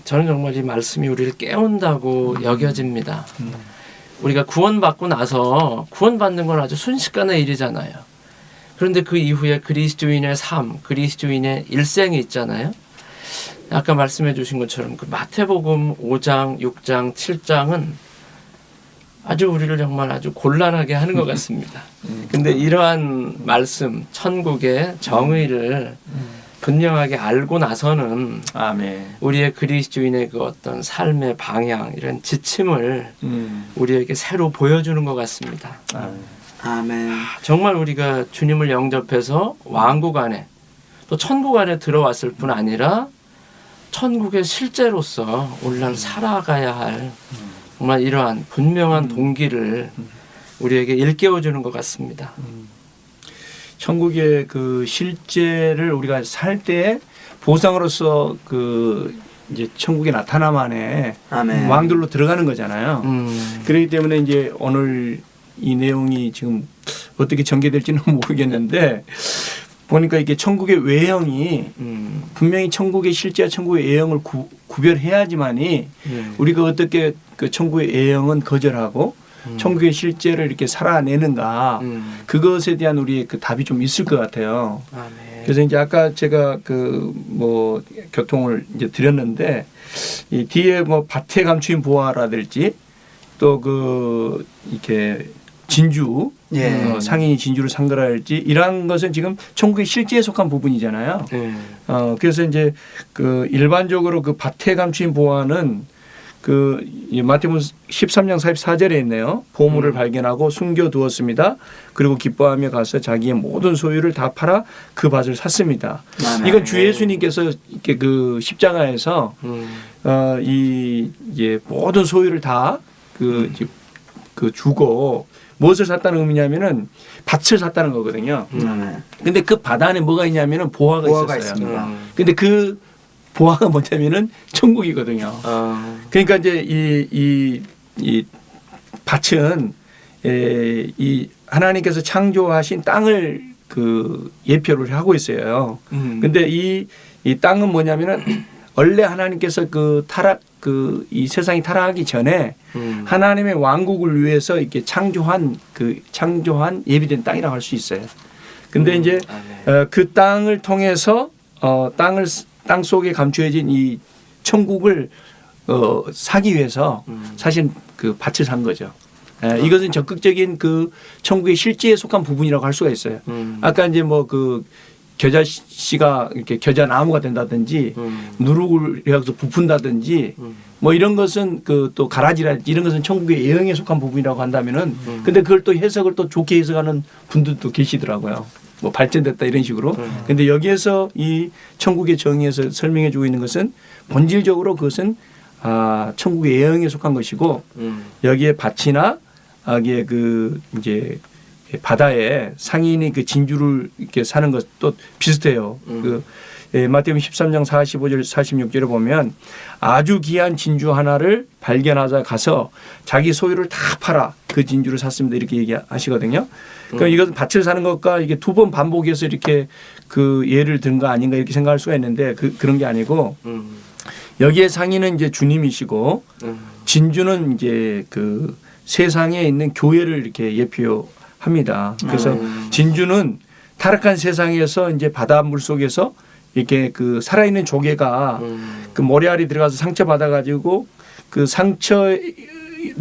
저는 정말 이 말씀이 우리를 깨운다고 여겨집니다. 우리가 구원받고 나서 구원받는 건 아주 순식간의 일이잖아요. 그런데 그 이후에 그리스도인의 삶, 그리스도인의 일생이 있잖아요. 아까 말씀해 주신 것처럼 그 마태복음 5장, 6장, 7장은 아주 우리를 정말 아주 곤란하게 하는 것 같습니다. 근데 이러한 말씀, 천국의 정의를 분명하게 알고 나서는 아멘. 우리의 그리스도인의 그 어떤 삶의 방향, 이런 지침을 우리에게 새로 보여주는 것 같습니다. 아멘. 정말 우리가 주님을 영접해서 왕국 안에 또 천국 안에 들어왔을 뿐 아니라 천국의 실제로서 오늘날 살아가야 할 정말 이러한 분명한 동기를 우리에게 일깨워주는 것 같습니다. 천국의 그 실제를 우리가 살 때 보상으로서 그 이제 천국의 나타남 안에 아멘. 왕들로 들어가는 거잖아요. 그렇기 때문에 이제 오늘 이 내용이 지금 어떻게 전개될지는 모르겠는데 보니까 이게 천국의 외형이 분명히 천국의 실제와 천국의 외형을 구별해야지만이 우리가 어떻게 그 천국의 외형은 거절하고 천국의 실제를 이렇게 살아내는가 그것에 대한 우리의 그 답이 좀 있을 것 같아요. 그래서 이제 아까 제가 그 뭐 교통을 이제 드렸는데 이 뒤에 뭐 밭에 감추인 보화라든지 또 그 이렇게 진주 상인이 진주를 산 거랄지 이러한 것은 지금 천국의 실제에 속한 부분이잖아요. 그래서 이제 그 일반적으로 그 밭에 감추인 보화는 이 마태복음 13장 44절에 있네요. 보물을 발견하고 숨겨두었습니다. 그리고 기뻐하며 가서 자기의 모든 소유를 다 팔아 그 밭을 샀습니다. 이건 주 예수님께서 이렇게 그 십자가에서 이제 모든 소유를 다 주고 무엇을 샀다는 의미냐면은 밭을 샀다는 거거든요. 근데 그 밭 안에 뭐가 있냐면은 보화가 있었어요. 있습니다. 근데 그 보화가 뭐냐면은 천국이거든요. 그러니까 이제 이 밭은 이 하나님께서 창조하신 땅을 그 예표를 하고 있어요. 근데 이 땅은 뭐냐면은 원래 하나님께서 이 세상이 타락하기 전에 하나님의 왕국을 위해서 이렇게 창조한 예비된 땅이라고 할 수 있어요. 근데 이제 그 땅을 통해서 땅 속에 감추어진 이 천국을 사기 위해서 사실 그 밭을 산 거죠. 이것은 적극적인 그 천국의 실제에 속한 부분이라고 할 수가 있어요. 아까 이제 뭐 그 겨자 씨가 이렇게 겨자 나무가 된다든지 누룩을 해서 부푼다든지 뭐 이런 것은 그 또 가라지라든지 이런 것은 천국의 예언에 속한 부분이라고 한다면은 근데 그걸 또 해석을 또 좋게 해석하는 분들도 계시더라고요. 뭐 발전됐다 이런 식으로. 근데 여기에서 이 천국의 정의에서 설명해 주고 있는 것은 본질적으로 그것은 천국의 예언에 속한 것이고 여기에 밭이나 여기에 그 이제 바다에 상인이 그 진주를 이렇게 사는 것도 비슷해요. 마태복음 13장 45절 46절에 보면 아주 귀한 진주 하나를 발견하자 가서 자기 소유를 다 팔아 그 진주를 샀습니다. 이렇게 얘기하시거든요. 그러니까 이것은 밭을 사는 것과 이게 두 번 반복해서 이렇게 그 예를 든 거 아닌가 이렇게 생각할 수가 있는데 그런 게 아니고 여기에 상인은 이제 주님이시고 진주는 이제 그 세상에 있는 교회를 이렇게 예표합니다. 그래서 진주는 타락한 세상에서 이제 바닷물 속에서 이렇게 그 살아있는 조개가 그 모래알이 들어가서 상처 받아가지고 그 상처를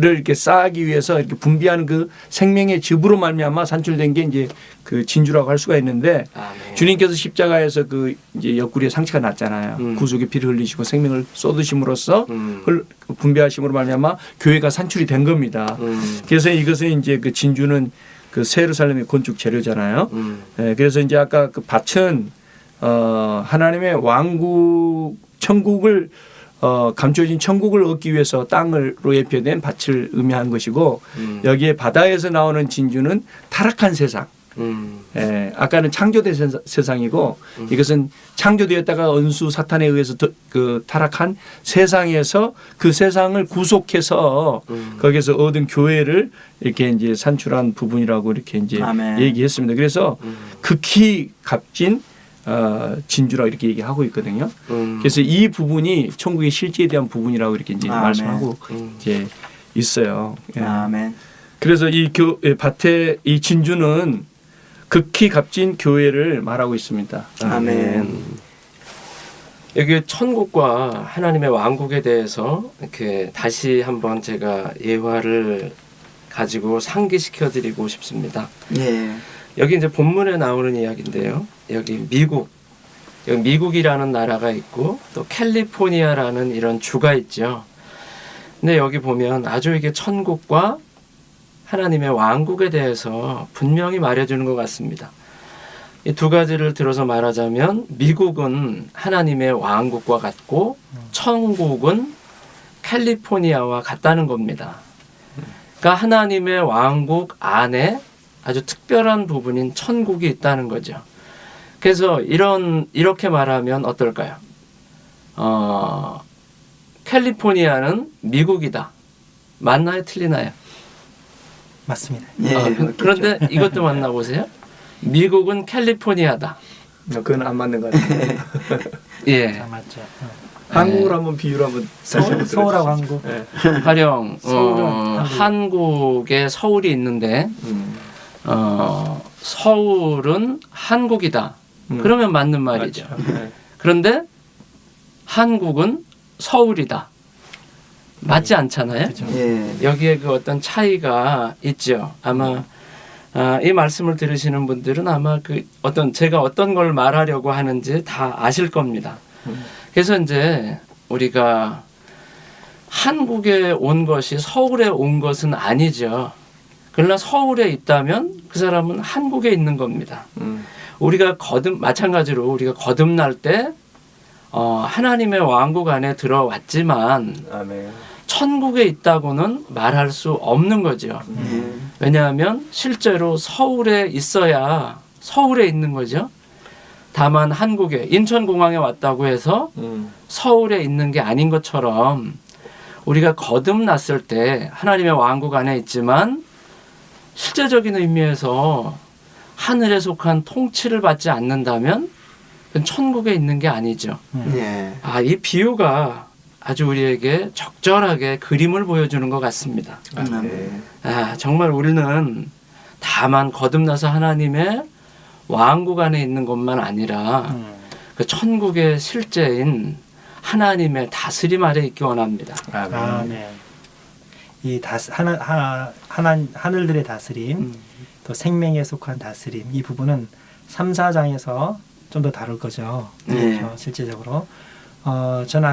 이렇게 쌓기 위해서 이렇게 분비하는 그 생명의 즙으로 말미암아 산출된 게 이제 그 진주라고 할 수가 있는데 주님께서 십자가에서 그 이제 옆구리에 상처가 났잖아요. 구속의 피를 흘리시고 생명을 쏟으심으로써 분비하심으로 말미암아 교회가 산출이 된 겁니다. 그래서 이것은 이제 그 진주는 그 새 예루살렘의 건축 재료잖아요. 그래서 이제 아까 그 밭은 하나님의 왕국 천국을 감춰진 천국을 얻기 위해서 땅으로 예표된 밭을 의미한 것이고 여기에 바다에서 나오는 진주는 타락한 세상. 아까는 창조된 세상이고 이것은 창조되었다가 은수 사탄에 의해서 그 타락한 세상에서 그 세상을 구속해서 거기서 얻은 교회를 이렇게 이제 산출한 부분이라고 이렇게 이제 얘기했습니다. 그래서 극히 값진 진주라고 이렇게 얘기하고 있거든요. 그래서 이 부분이 천국의 실제에 대한 부분이라고 이렇게 이제 말씀하고 이제 있어요. 아멘. 그래서 이 밭의 이 진주는 극히 값진 교회를 말하고 있습니다. 아멘. 여기 천국과 하나님의 왕국에 대해서 이렇게 다시 한번 제가 예화를 가지고 상기시켜 드리고 싶습니다. 예. 여기 이제 본문에 나오는 이야기인데요. 여기 미국이라는 나라가 있고 또 캘리포니아라는 이런 주가 있죠. 근데 여기 보면 아주 이게 천국과 하나님의 왕국에 대해서 분명히 말해주는 것 같습니다. 이 두 가지를 들어서 말하자면 미국은 하나님의 왕국과 같고 천국은 캘리포니아와 같다는 겁니다. 그러니까 하나님의 왕국 안에 아주 특별한 부분인 천국이 있다는 거죠. 그래서 이렇게 말하면 어떨까요? 캘리포니아는 미국이다. 맞나요? 틀리나요? 맞습니다. 예. 그런데 이것도 맞나 보세요. 미국은 캘리포니아다. 그건 안 맞는 것 같아요. 예. 맞죠. 한국으로 한번 비유를 한번 서울하고 한국. 네. 가령 서울은 한국에 서울이 있는데 서울은 한국이다. 그러면 맞는 말이죠. 맞죠. 그런데 한국은 서울이다. 맞지 않잖아요. 예. 여기에 그 어떤 차이가 있죠. 아마 이 말씀을 들으시는 분들은 아마 그 제가 어떤 걸 말하려고 하는지 다 아실 겁니다. 그래서 이제 우리가 한국에 온 것이 서울에 온 것은 아니죠. 그러나 서울에 있다면 그 사람은 한국에 있는 겁니다. 우리가 마찬가지로 우리가 거듭날 때 하나님의 왕국 안에 들어왔지만 아멘. 천국에 있다고는 말할 수 없는 거죠. 왜냐하면 실제로 서울에 있어야 서울에 있는 거죠. 다만 한국에 인천공항에 왔다고 해서 서울에 있는 게 아닌 것처럼 우리가 거듭났을 때 하나님의 왕국 안에 있지만 실제적인 의미에서 하늘에 속한 통치를 받지 않는다면 그건 천국에 있는 게 아니죠. 예. 이 비유가 아주 우리에게 적절하게 그림을 보여주는 것 같습니다. 정말 우리는 다만 거듭나서 하나님의 왕국 안에 있는 것만 아니라 그 천국의 실제인 하나님의 다스림 아래 있기 원합니다. 아멘. 이 하늘들의 다스림, 또 생명에 속한 다스림, 이 부분은 3, 4장에서 좀 더 다룰 거죠. 그렇죠? 실제적으로. 저는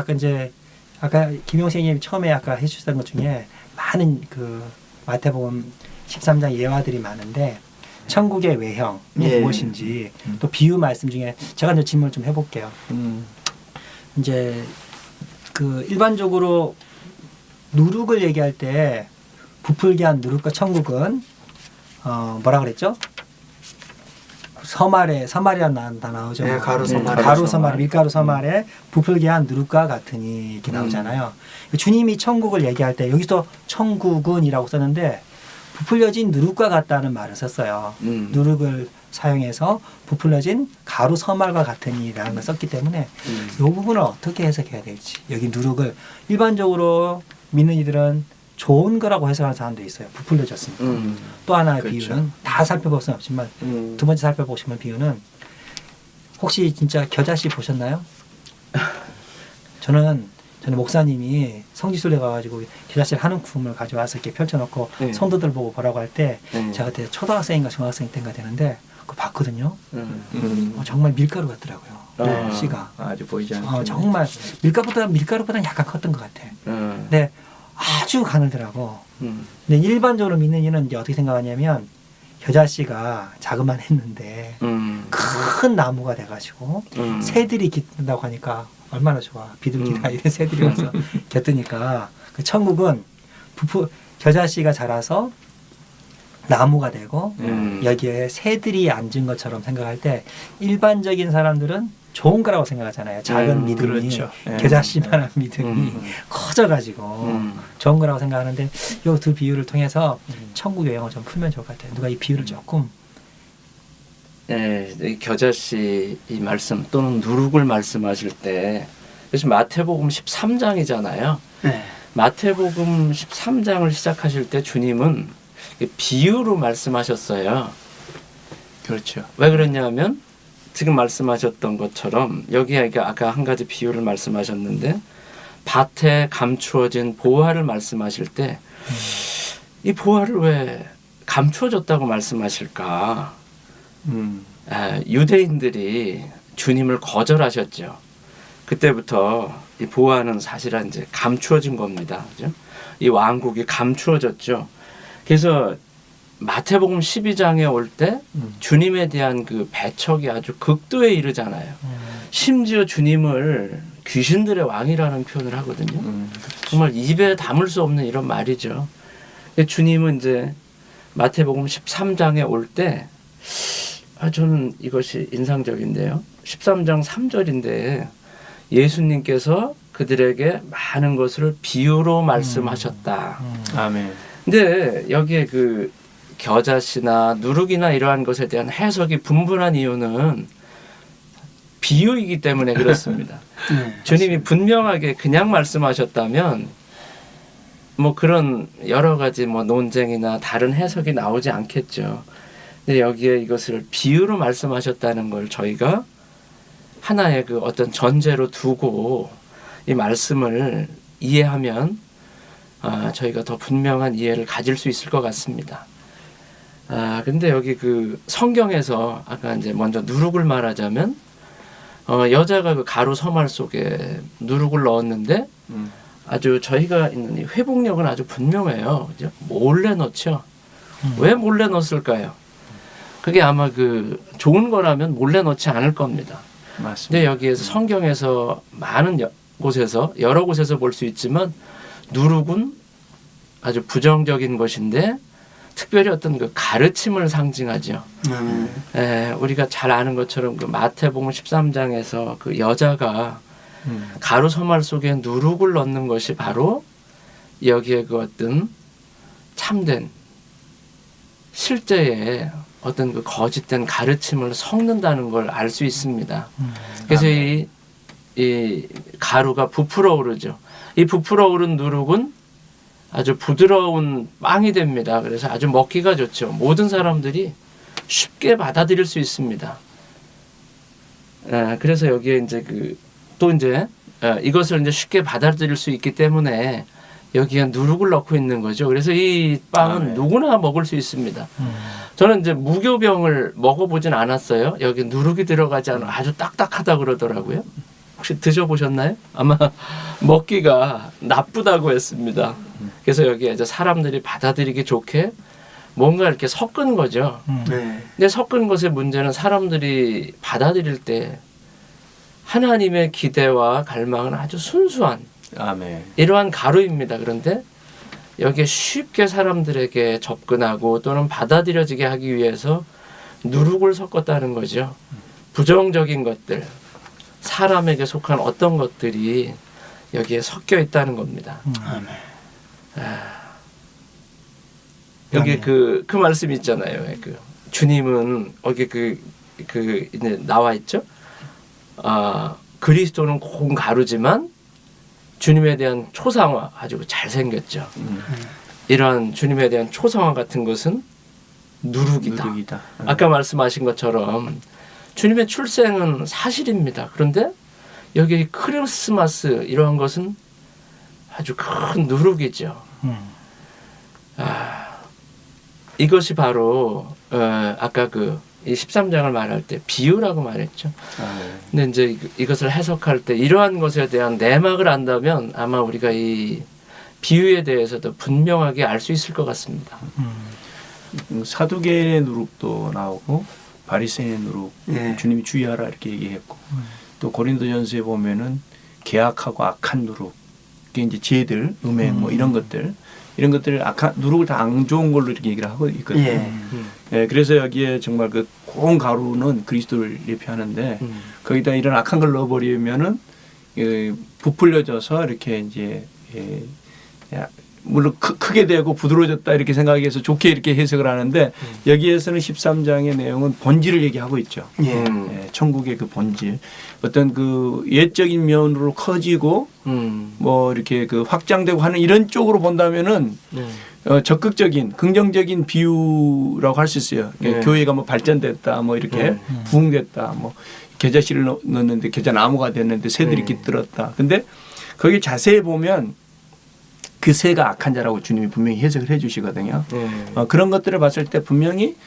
아까 김용생님이 처음에 아까 해주셨던 것 중에 많은 그 마태복음 13장 예화들이 많은데 천국의 외형이 무엇인지 또 비유 말씀 중에 제가 이제 질문을 좀 해볼게요. 이제 그 일반적으로 누룩을 얘기할 때 부풀게 한 누룩과 천국은 뭐라 그랬죠? 서말이란 다 나오죠. 네, 가루 서말. 가루 서말, 밀가루 서말에 부풀게 한 누룩과 같으니 이렇게 나오잖아요. 주님이 천국을 얘기할 때 여기서 천국은이라고 썼는데 부풀려진 누룩과 같다는 말을 썼어요. 누룩을 사용해서 부풀려진 가루 서말과 같으니라는 걸 썼기 때문에 이 부분을 어떻게 해석해야 될지. 여기 누룩을 일반적으로 믿는 이들은 좋은 거라고 해석하는 사람도 있어요. 부풀려졌으니까. 또 하나의 그렇죠. 비유는 다 살펴볼 수는 없지만 두 번째 살펴보시면 비유는 혹시 진짜 겨자씨 보셨나요? 저는 목사님이 성지순례 가가지고 겨자씨를 한 움큼을 가져와서 이렇게 펼쳐놓고 성도들 보고 보라고 할 때 제가 그때 초등학생인가 중학생 때인가 되는데 그거 봤거든요. 정말 밀가루 같더라고요. 씨가. 아주 보이지 않죠. 정말 밀가루보다는 약간 컸던 것 같아. 근데 아주 가늘더라고. 근데 일반적으로 믿는 이는 이제 어떻게 생각하냐면 겨자씨가 자그만했는데 큰 나무가 돼가지고 새들이 깃든다고 하니까 얼마나 좋아. 비둘기나 이런 새들이 와서 곁드니까 그 천국은 겨자씨가 자라서 나무가 되고 여기에 새들이 앉은 것처럼 생각할 때 일반적인 사람들은 좋은 거라고 생각하잖아요. 작은 믿음이 그렇죠. 겨자씨만한 믿음이 커져가지고 좋은 거라고 생각하는데 이 두 비유를 통해서 천국 여행을 좀 풀면 좋을 것 같아요. 누가 이 비유를 조금 이 겨자씨 이 말씀 또는 누룩을 말씀하실 때 그래서 마태복음 13장이잖아요. 마태복음 13장을 시작하실 때 주님은 비유로 말씀하셨어요. 그렇죠. 왜 그랬냐면 지금 말씀하셨던 것처럼 여기에 아까 한 가지 비유를 말씀하셨는데 밭에 감추어진 보화를 말씀하실 때 이 보화를 왜 감추어졌다고 말씀하실까? 유대인들이 주님을 거절하셨죠. 그때부터 이 보화는 사실은 이제 감추어진 겁니다. 그죠? 이 왕국이 감추어졌죠. 그래서 마태복음 12장에 올 때 주님에 대한 그 배척이 아주 극도에 이르잖아요. 심지어 주님을 귀신들의 왕이라는 표현을 하거든요. 정말 입에 담을 수 없는 이런 말이죠. 주님은 이제 마태복음 13장에 올 때 저는 이것이 인상적인데요. 13장 3절인데 예수님께서 그들에게 많은 것을 비유로 말씀하셨다. 아멘. 근데 여기에 그 겨자씨나 누룩이나 이러한 것에 대한 해석이 분분한 이유는 비유이기 때문에 그렇습니다. 주님이 분명하게 그냥 말씀하셨다면 뭐 그런 여러 가지 뭐 논쟁이나 다른 해석이 나오지 않겠죠. 근데 여기에 이것을 비유로 말씀하셨다는 걸 저희가 하나의 그 어떤 전제로 두고 이 말씀을 이해하면 저희가 더 분명한 이해를 가질 수 있을 것 같습니다. 근데 여기 그 성경에서 아까 이제 먼저 누룩을 말하자면 여자가 그 가루 서말 속에 누룩을 넣었는데 아주 저희가 있는 이 회복력은 아주 분명해요. 그죠? 몰래 넣죠. 왜 몰래 넣었을까요? 그게 아마 그 좋은 거라면 몰래 넣지 않을 겁니다. 맞습니다. 근데 여기에서 성경에서 많은 곳에서 여러 곳에서 볼 수 있지만 누룩은 아주 부정적인 것인데 특별히 어떤 그 가르침을 상징하죠. 우리가 잘 아는 것처럼 그 마태복음 13장에서 그 여자가 가루 소말 속에 누룩을 넣는 것이 바로 여기에 그 어떤 참된 실제의 어떤 그 거짓된 가르침을 섞는다는 걸 알 수 있습니다. 그래서 이 가루가 부풀어 오르죠. 이 부풀어 오른 누룩은 아주 부드러운 빵이 됩니다. 그래서 아주 먹기가 좋죠. 모든 사람들이 쉽게 받아들일 수 있습니다. 그래서 여기에 이제 또 이제 이것을 이제 쉽게 받아들일 수 있기 때문에 여기에 누룩을 넣고 있는 거죠. 그래서 이 빵은 누구나 먹을 수 있습니다. 저는 이제 무교병을 먹어보진 않았어요. 여기 누룩이 들어가지 않아 아주 딱딱하다 그러더라고요. 혹시 드셔보셨나요? 아마 먹기가 나쁘다고 했습니다. 그래서 여기에 이제 사람들이 받아들이기 좋게 뭔가 이렇게 섞은 거죠. 근데 섞은 것의 문제는 사람들이 받아들일 때 하나님의 기대와 갈망은 아주 순수한 아멘. 이러한 가루입니다. 그런데 여기에 쉽게 사람들에게 접근하고 또는 받아들여지게 하기 위해서 누룩을 섞었다는 거죠. 부정적인 것들, 사람에게 속한 어떤 것들이 여기에 섞여 있다는 겁니다. 여기 그 말씀 있잖아요. 주님은 여기 이제 나와 있죠. 그리스도는 고운 가루지만 주님에 대한 초상화 아주 잘생겼죠. 이러한 주님에 대한 초상화 같은 것은 누룩이다. 아까 말씀하신 것처럼 주님의 출생은 사실입니다. 그런데 여기 크리스마스 이러한 것은 아주 큰 누룩이죠. 이것이 바로 아까 이 13장을 말할 때 비유라고 말했죠. 근데 이제 이것을 해석할 때 이러한 것에 대한 내막을 안다면 아마 우리가 이 비유에 대해서도 분명하게 알 수 있을 것 같습니다. 사두개인의 누룩도 나오고 바리새인의 누룩, 주님이 주의하라 이렇게 얘기했고 또 고린도전서에 보면은 계악하고 악한 누룩, 그게 이제 죄들, 음행 뭐 이런 것들을 악한 누룩을 다 안 좋은 걸로 이렇게 얘기를 하고 있거든요. 그래서 여기에 정말 그 고운 가루는 그리스도를 예표하는데 거기다 이런 악한 걸 넣어버리면은 부풀려져서 이렇게 이제 물론 크게 되고 부드러워졌다 이렇게 생각해서 좋게 이렇게 해석을 하는데 여기에서는 13장의 내용은 본질을 얘기하고 있죠. 천국의 그 본질, 어떤 그 예적인 면으로 커지고 뭐 이렇게 그 확장되고 하는 이런 쪽으로 본다면은 적극적인 긍정적인 비유라고 할 수 있어요. 교회가 뭐 발전됐다, 뭐 이렇게 부흥됐다, 뭐 겨자씨를 넣었는데 겨자 나무가 됐는데 새들이 깃들었다. 근데 거기 자세히 보면 그 새가 악한 자라고 주님이 분명히 해석을 해 주시거든요. 그런 것들을 봤을 때 분명히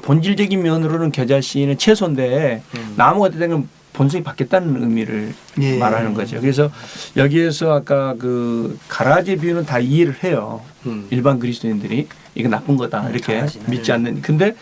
본질적인 면으로는 겨자씨는 채소인데 나무가 되면 본성이 바뀌었다는 의미를 말하는 거죠. 그래서 여기에서 아까 그 가라지 비유는 다 이해를 해요. 일반 그리스도인들이 이거 나쁜 거다 이렇게 믿지 않는. 근데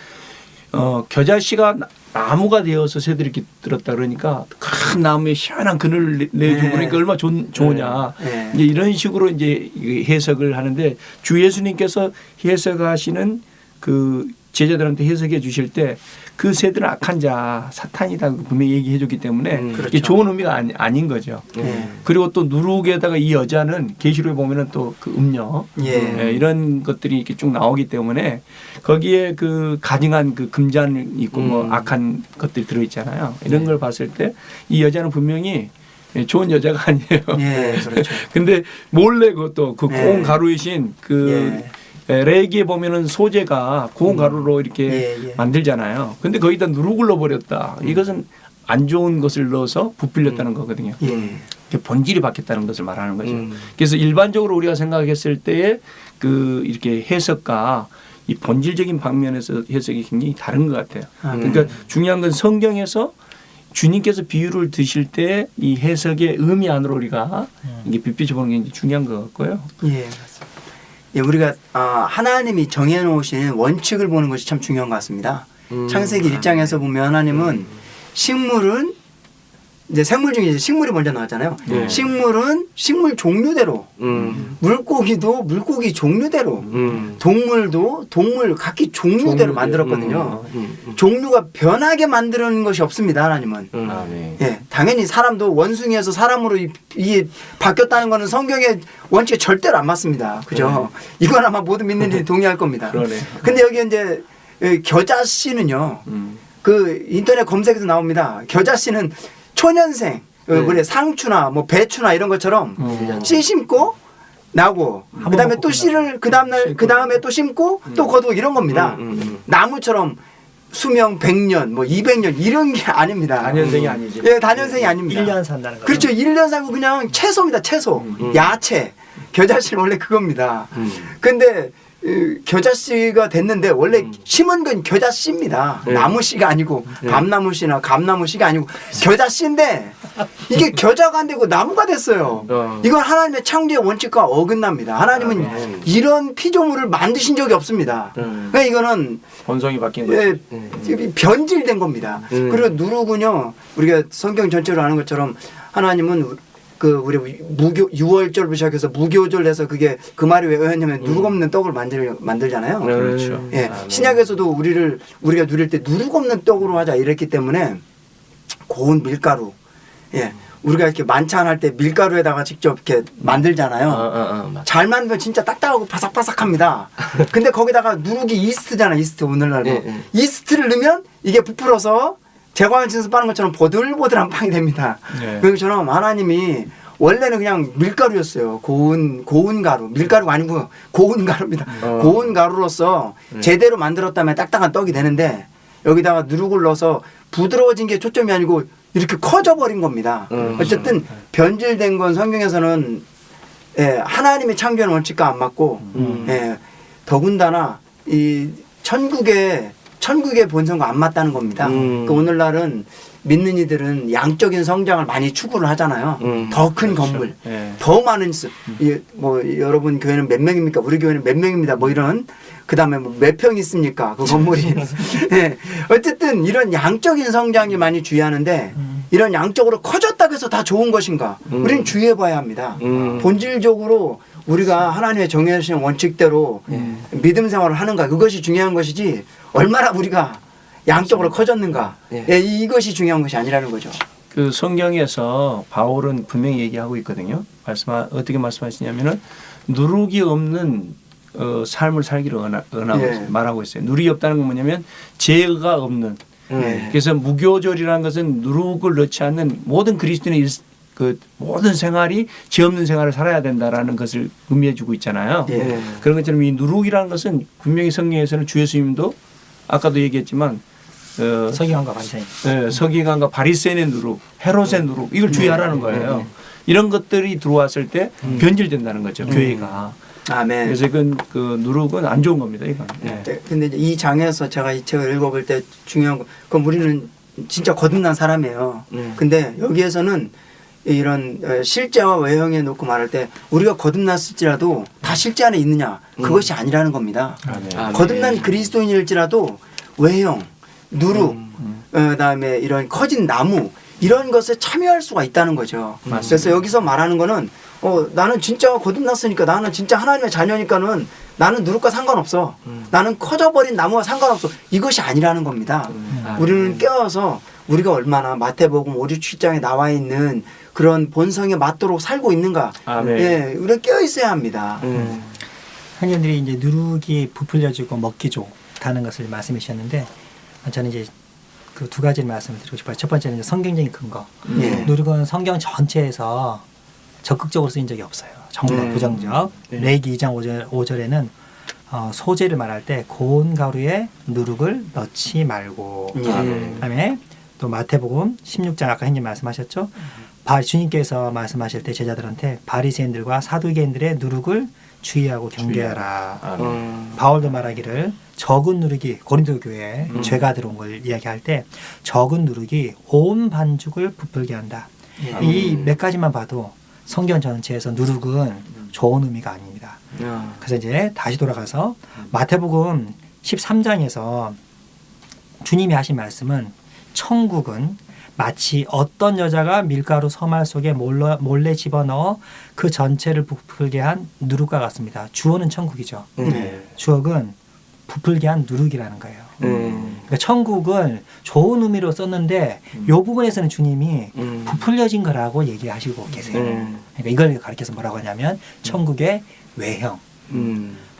겨자씨가 나무가 되어서 새들이 깃들었다 그러니까 큰 나무에 시원한 그늘을 내주고 그러니까 얼마나 좋으냐. 이제 이런 식으로 이제 해석을 하는데 주 예수님께서 해석하시는 그 제자들한테 해석해 주실 때 그 새들은 악한 자 사탄이다 분명히 얘기해 줬기 때문에 이게 좋은 의미가 아닌 거죠. 그리고 또 누룩에다가 이 여자는 계시록에 보면은 또 그 음녀 이런 것들이 이렇게 쭉 나오기 때문에 거기에 그 가증한 그 금잔이 있고 뭐 악한 것들이 들어 있잖아요. 이런 걸 봤을 때 이 여자는 분명히 좋은 여자가 아니에요. 그렇죠. 근데 몰래 그것도 그 고운 가루이신 그 레기에 보면은 소재가 고운 가루로 이렇게 만들잖아요. 근데 거기다 누룩을 넣어버렸다. 이것은 안 좋은 것을 넣어서 부풀렸다는 거거든요. 본질이 바뀌었다는 것을 말하는 거죠. 그래서 일반적으로 우리가 생각했을 때에 그 이렇게 해석과 이 본질적인 방면에서 해석이 굉장히 다른 것 같아요. 그러니까 중요한 건 성경에서 주님께서 비유를 드실 때 이 해석의 의미 안으로 우리가 이게 비춰보는 게 이제 중요한 것 같고요. 예, 맞습니다. 예, 우리가 하나님이 정해놓으신 원칙을 보는 것이 참 중요한 것 같습니다. 창세기 1장에서 보면 하나님은 식물은 이제 생물 중에 이제 식물이 먼저 나왔잖아요. 식물은 식물 종류대로, 물고기도 물고기 종류대로, 동물도 동물 각기 종류대로 만들었거든요. 종류가 변하게 만드는 것이 없습니다. 하나님은. 예, 당연히 사람도 원숭이에서 사람으로 이 바뀌었다는 것은 성경의 원칙에 절대로 안 맞습니다. 그죠? 이건 아마 모든 믿는 이들이 동의할 겁니다. 근데 여기 이제 겨자씨는요. 그 인터넷 검색에서 나옵니다. 겨자씨는 초년생, 그래 상추나 뭐 배추나 이런 것처럼 씨 심고 나고 그다음에 또 씨를 그 다음에 또 심고 또 거두고 이런 겁니다. 나무처럼 수명 100년, 뭐 200년 이런 게 아닙니다. 단연생이 아니지. 예, 단연생이 아닙니다. 1년 산다는 거죠. 그렇죠. 1년 살고 그냥 채소입니다. 채소, 야채. 겨자씨는 원래 그겁니다. 근데 겨자씨가 됐는데 원래 심은 건 겨자씨입니다. 나무씨가 아니고 밤나무씨나 감나무씨가 아니고 겨자씨인데 이게 겨자가 안 되고 나무가 됐어요. 이건 하나님의 창조의 원칙과 어긋납니다. 하나님은 이런 피조물을 만드신 적이 없습니다. 그러니까 이거는 본성이 바뀐 거죠. 변질된 겁니다. 그리고 누룩은요, 우리가 성경 전체로 아는 것처럼 하나님은 그 우리 유월절부터 시작해서 무교절 해서 그게 그 말이 왜 왜냐면 누룩 없는 떡을 만들잖아요. 그렇죠. 예, 신약에서도 우리가 누릴 때 누룩 없는 떡으로 하자 이랬기 때문에 고운 밀가루, 예, 우리가 이렇게 만찬할 때 밀가루에다가 직접 이렇게 만들잖아요. 잘 만들면 진짜 딱딱하고 바삭바삭합니다. 근데 거기다가 누룩이 이스트잖아, 이스트 오늘날로. 이스트를 넣으면 이게 부풀어서 제과면에서 빠는 것처럼 보들보들한 빵이 됩니다. 그것처럼 하나님이 원래는 그냥 밀가루였어요. 고운 가루. 밀가루가 아니고 고운 가루입니다. 고운 가루로서 제대로 만들었다면 딱딱한 떡이 되는데 여기다가 누룩을 넣어서 부드러워진 게 초점이 아니고 이렇게 커져버린 겁니다. 어쨌든 변질된 건 성경에서는 하나님의 창조하는 원칙과 안 맞고 더군다나 이 천국의 본성과 안 맞다는 겁니다. 그러니까 오늘날은 믿는 이들은 양적인 성장을 많이 추구를 하잖아요. 더 큰 그렇죠. 건물, 더 많은 뭐 여러분 교회는 몇 명입니까? 우리 교회는 몇 명입니다. 뭐 이런 그다음에 뭐 몇 평 있습니까? 그 건물이. 네. 어쨌든 이런 양적인 성장이 많이 주의하는데 이런 양적으로 커졌다고 해서 다 좋은 것인가? 우리는 주의해봐야 합니다. 본질적으로 우리가 하나님의 정해주신 원칙대로 믿음 생활을 하는가, 그것이 중요한 것이지 얼마나 우리가 양적으로 커졌는가, 이것이 중요한 것이 아니라는 거죠. 그 성경에서 바울은 분명히 얘기하고 있거든요. 어떻게 말씀하시냐면은 누룩이 없는 삶을 살기를 말하고 있어요. 누룩이 없다는 건 뭐냐면 죄가 없는. 그래서 무교절이라는 것은 누룩을 넣지 않는 모든 그리스도인의 그 모든 생활이 죄 없는 생활을 살아야 된다라는 것을 의미해주고 있잖아요. 그런 것처럼 이 누룩이라는 것은 분명히 성경에서는 주 예수님도 아까도 얘기했지만 서기관과 바리새인, 서기관과 바리새인의 누룩, 헤롯의 누룩, 이걸 주의하라는 거예요. 이런 것들이 들어왔을 때 변질된다는 거죠, 교회가. 아멘. 그래서 그 누룩은 안 좋은 겁니다, 이건. 근데 이제 이 장에서 제가 이 책을 읽어볼 때 중요한 거, 그럼 우리는 진짜 거듭난 사람이에요. 근데 여기에서는 이런 실제와 외형에 놓고 말할 때 우리가 거듭났을지라도 다 실제 안에 있느냐, 그것이 아니라는 겁니다. 거듭난 그리스도인일지라도 외형, 누룩, 그다음에 이런 커진 나무, 이런 것에 참여할 수가 있다는 거죠. 그래서 여기서 말하는 거는 나는 진짜 거듭났으니까, 나는 진짜 하나님의 자녀니까는 나는 누룩과 상관없어. 나는 커져버린 나무와 상관없어. 이것이 아니라는 겁니다. 우리는 깨어서 우리가 얼마나 마태복음 5, 6, 7장에 나와 있는 그런 본성에 맞도록 살고 있는가. 예, 우리는 깨어 있어야 합니다. 형님들이 이제 누룩이 부풀려지고 먹기 좋다는 것을 말씀해 주셨는데, 저는 이제 그 두 가지를 말씀을 드리고 싶어요. 첫 번째는 이제 성경적인 근거. 누룩은 성경 전체에서 적극적으로 쓰인 적이 없어요. 전부 다 부정적. 레위기 2장 5절에는 소재를 말할 때 고운 가루에 누룩을 넣지 말고. 그다음에 또 마태복음 16장 아까 형님 말씀하셨죠. 주님께서 말씀하실 때 제자들한테 바리새인들과 사두개인들의 누룩을 주의하고 경계하라. 아멘. 바울도 말하기를 적은 누룩이 고린도 교회에 죄가 들어온 걸 이야기할 때 적은 누룩이 온 반죽을 부풀게 한다. 이 몇 가지만 봐도 성경 전체에서 누룩은 좋은 의미가 아닙니다. 그래서 이제 다시 돌아가서 마태복음 13장에서 주님이 하신 말씀은 천국은 마치 어떤 여자가 밀가루 서말 속에 몰래 집어넣어 그 전체를 부풀게 한 누룩과 같습니다. 주어는 천국이죠. 주어는 부풀게 한 누룩이라는 거예요. 그러니까 천국을 좋은 의미로 썼는데 이 부분에서는 주님이 부풀려진 거라고 얘기하시고 계세요. 그러니까 이걸 가르쳐서 뭐라고 하냐면 천국의 외형.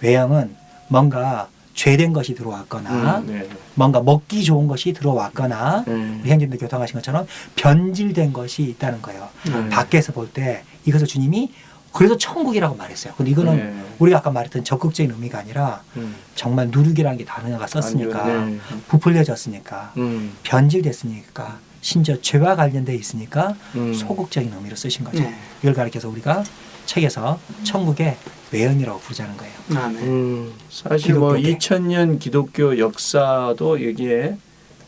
외형은 뭔가 죄된 것이 들어왔거나 뭔가 먹기 좋은 것이 들어왔거나 우리 형님들 교통하신 것처럼 변질된 것이 있다는 거예요. 밖에서 볼 때 이것을 주님이 그래서 천국이라고 말했어요. 근데 이거는 우리가 아까 말했던 적극적인 의미가 아니라 정말 누룩이라는 게 단어가 썼으니까 부풀려졌으니까 변질됐으니까 심지어 죄와 관련돼 있으니까 소극적인 의미로 쓰신 거죠. 이걸 가르쳐서 우리가 책에서 천국의 외형이라고 부르자는 거예요. 사실 뭐 2000년 기독교 역사도 여기에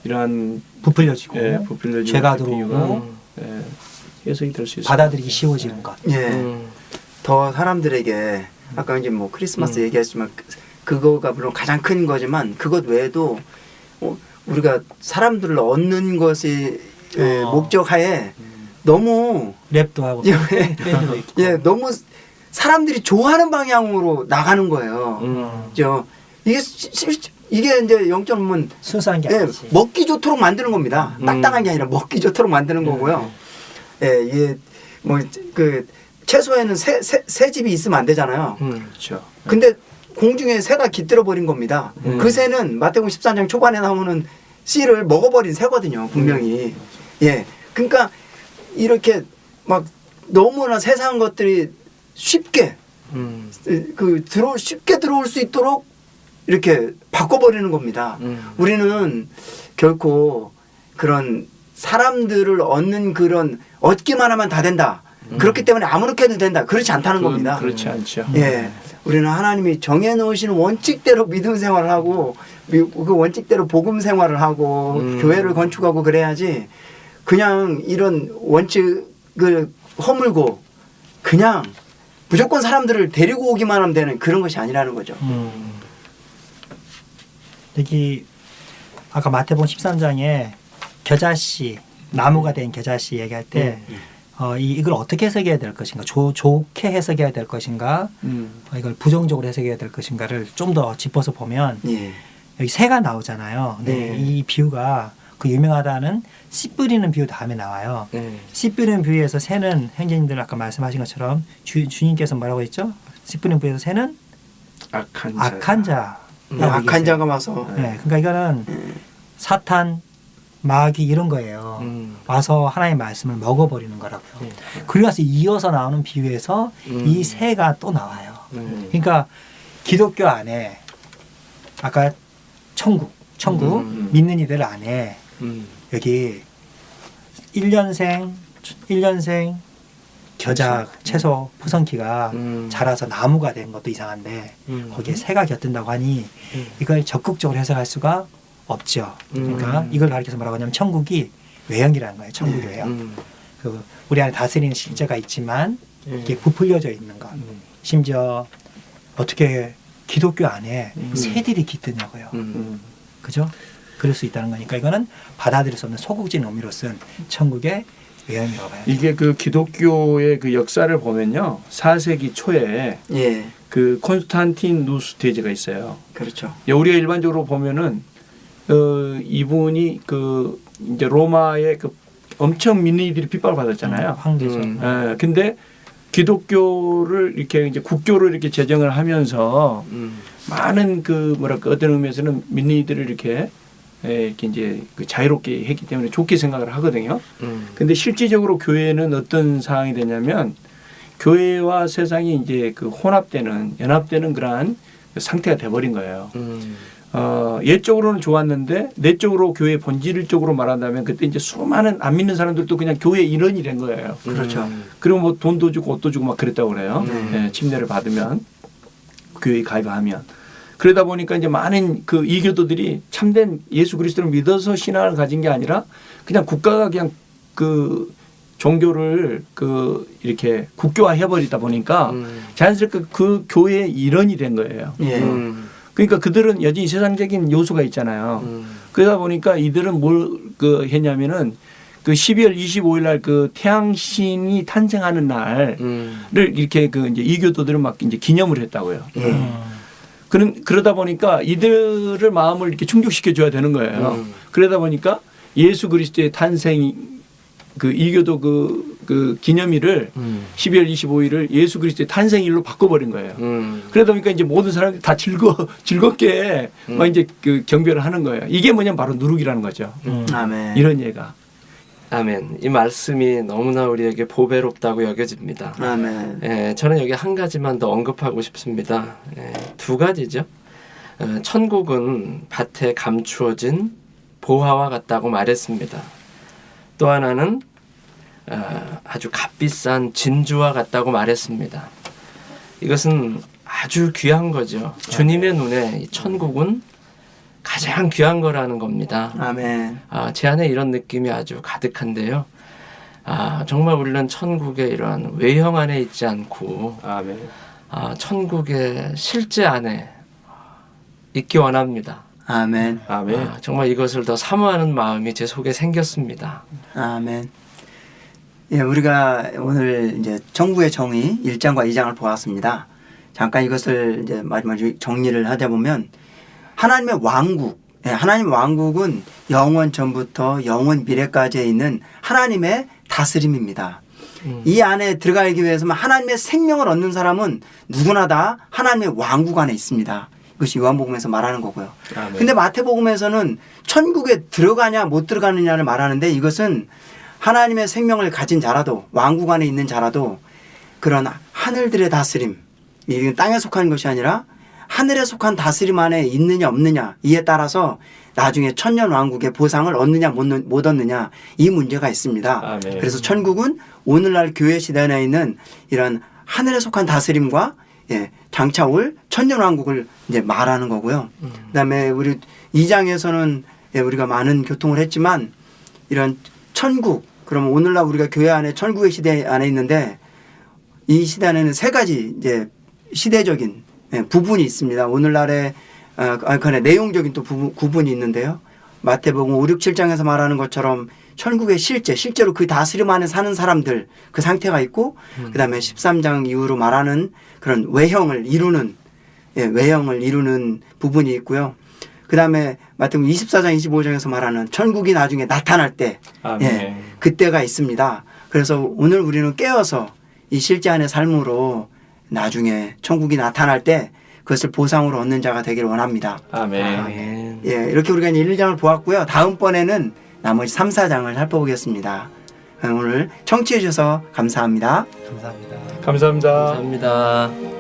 이러한 부풀려지고 부풀려지고 죄가 들어오고 해석이 될 수 있어요. 받아들이기 쉬워지는 것. 더 사람들에게 아까 이제 뭐 크리스마스 얘기했지만 그거가 물론 가장 큰 거지만 그것 외에도 우리가 사람들을 얻는 것이 목적하에 너무 랩도 하고 밴드도 있고. 너무 사람들이 좋아하는 방향으로 나가는 거예요. 이게 이제 0.5는 순수한 게 아니지. 먹기 좋도록 만드는 겁니다. 딱딱한 게 아니라 먹기 좋도록 만드는 거고요. 이게 뭐 그 채소에는 새 집이 있으면 안 되잖아요. 그렇죠. 근데 공중에 새가 깃들어 버린 겁니다. 그 새는 마태복음 14장 초반에 나오는 씨를 먹어버린 새거든요. 분명히. 그러니까 이렇게 막 너무나 세상한 것들이 쉽게 쉽게 들어올 수 있도록 이렇게 바꿔버리는 겁니다. 우리는 결코 그런 사람들을 얻는 그런 얻기만 하면 다 된다. 그렇기 때문에 아무렇게 해도 된다. 그렇지 않다는 겁니다. 그렇지 않죠. 우리는 하나님이 정해놓으시는 원칙대로 믿음 생활을 하고 그 원칙대로 복음 생활을 하고 교회를 건축하고 그래야지 그냥 이런 원칙을 허물고 그냥 무조건 사람들을 데리고 오기만 하면 되는 그런 것이 아니라는 거죠. 여기 아까 마태복음 13장에 겨자씨, 나무가 된 겨자씨 얘기할 때 이걸 어떻게 해석해야 될 것인가, 좋게 해석해야 될 것인가, 이걸 부정적으로 해석해야 될 것인가를 좀 더 짚어서 보면 여기 새가 나오잖아요. 근데 이 비유가 그 유명하다는 씨 뿌리는 비유 다음에 나와요. 씨 뿌리는 비유에서 새는 형제님들 아까 말씀하신 것처럼 주님께서 뭐라고 했죠? 씨 뿌리는 비유에서 새는 악한 자. 악한 자가 와서. 그러니까 이거는 사탄, 마귀 이런 거예요. 와서 하나님의 말씀을 먹어버리는 거라고요. 그래서 이어서 나오는 비유에서 이 새가 또 나와요. 그러니까 기독교 안에 아까 천국 믿는 이들 안에 여기 1년생 겨자 채소 푸성키가 자라서 나무가 된 것도 이상한데 거기에 새가 곁든다고 하니 이걸 적극적으로 해석할 수가 없죠. 그러니까 이걸 가르쳐서 뭐라고 하냐면 천국이 외형이라는 거예요. 천국의 외형. 우리 안에 다스리는 실제가 있지만 이게 부풀려져 있는 것. 심지어 어떻게 기독교 안에 새들이 깃드냐고요. 그죠? 그럴 수 있다는 거니까 이거는 받아들일 수 없는 소극적인 의미로 쓴 천국의 외형이라고 봐요. 이게 그 기독교의 그 역사를 보면요, 4세기 초에 그 콘스탄티누스 대제가 있어요. 그렇죠. 우리가 일반적으로 보면은 이분이 그 이제 로마의 그 엄청 민의들이 핍박을 받았잖아요. 황제죠. 근데 기독교를 이렇게 이제 국교를 이렇게 제정을 하면서 많은 그 뭐랄까 어떤 의미에서는 민의들을 이렇게 이제 그 자유롭게 했기 때문에 좋게 생각을 하거든요. 근데 실질적으로 교회는 어떤 상황이 되냐면 교회와 세상이 이제 그 연합되는 그러한 상태가 돼버린 거예요. 옛적으로는 좋았는데 내적으로 교회 본질적으로 말한다면 그때 이제 수많은 안 믿는 사람들도 그냥 교회 일원이 된 거예요. 그렇죠. 그리고 뭐 돈도 주고 옷도 주고 막 그랬다고 그래요. 침례를 받으면. 교회에 가입하면. 그러다 보니까 이제 많은 그 이교도들이 참된 예수 그리스도를 믿어서 신앙을 가진 게 아니라 그냥 국가가 그냥 그 종교를 그 이렇게 국교화 해버리다 보니까 자연스럽게 그 교회의 일원이 된 거예요. 그러니까 그들은 여전히 세상적인 요소가 있잖아요. 그러다 보니까 이들은 뭘 그 했냐면은 그 12월 25일 날 그 태양신이 탄생하는 날을 이렇게 그 이제 이교도들은 막 이제 기념을 했다고요. 그러다 보니까 이들을 마음을 이렇게 충족시켜 줘야 되는 거예요. 그러다 보니까 예수 그리스도의 탄생 그 이교도 그 기념일을 12월 25일을 예수 그리스도의 탄생일로 바꿔버린 거예요. 그러다 보니까 이제 모든 사람들이 다 즐겁게 막 이제 그 경배를 하는 거예요. 이게 뭐냐면 바로 누룩이라는 거죠. 아멘. 이런 예가. 아멘. 이 말씀이 너무나 우리에게 보배롭다고 여겨집니다. 아멘. 예, 저는 여기 한 가지만 더 언급하고 싶습니다. 두 가지죠. 천국은 밭에 감추어진 보화와 같다고 말했습니다. 또 하나는 아주 값비싼 진주와 같다고 말했습니다. 이것은 아주 귀한 거죠. 주님의 눈에 이 천국은 가장 귀한 거라는 겁니다. 아멘. 제 안에 이런 느낌이 아주 가득한데요. 정말 우리는 천국의 이러한 외형 안에 있지 않고 아멘. 천국의 실제 안에 있기 원합니다. 아멘. 아멘. 정말 이것을 더 사모하는 마음이 제 속에 생겼습니다. 아멘. 예, 우리가 오늘 이제 천국의 정의 1장과 2장을 보았습니다. 잠깐 이것을 이제 마지막으로 정리를 하다 보면 하나님의 왕국, 예, 하나님의 왕국은 영원 전부터 영원 미래까지 있는 하나님의 다스림입니다. 이 안에 들어가기 위해서만 하나님의 생명을 얻는 사람은 누구나 다 하나님의 왕국 안에 있습니다. 이것이 요한복음에서 말하는 거고요. 근데 마태복음에서는 천국에 들어가냐 못 들어가느냐를 말하는데 이것은 하나님의 생명을 가진 자라도 왕국 안에 있는 자라도 그런 하늘들의 다스림, 이게 땅에 속한 것이 아니라 하늘에 속한 다스림 안에 있느냐 없느냐 이에 따라서 나중에 천년 왕국의 보상을 얻느냐 못 얻느냐 이 문제가 있습니다. 아멘. 그래서 천국은 오늘날 교회 시대에 있는 이런 하늘에 속한 다스림과 장차 올 천년 왕국을 이제 말하는 거고요. 그다음에 우리 2장에서는 우리가 많은 교통을 했지만 이런 천국, 그러면 오늘날 우리가 교회 안에 천국의 시대 안에 있는데 이 시대에는 세 가지 이제 시대적인 부분이 있습니다. 오늘날의 내용적인 또 구분이 있는데요. 마태복음 5, 6, 7장에서 말하는 것처럼 천국의 실제로 그 다스림 안에 사는 사람들 그 상태가 있고 그다음에 13장 이후로 말하는 그런 외형을 이루는 부분이 있고요. 그다음에 마태복음 24장 25장에서 말하는 천국이 나중에 나타날 때 그때가 있습니다. 그래서 오늘 우리는 깨어서 이 실제 안의 삶으로 나중에 천국이 나타날 때 그것을 보상으로 얻는 자가 되기를 원합니다. 아멘. 이렇게 우리가 1, 2장을 보았고요. 다음번에는 나머지 3, 4장을 살펴보겠습니다. 오늘 청취해 주셔서 감사합니다. 감사합니다. 감사합니다. 감사합니다.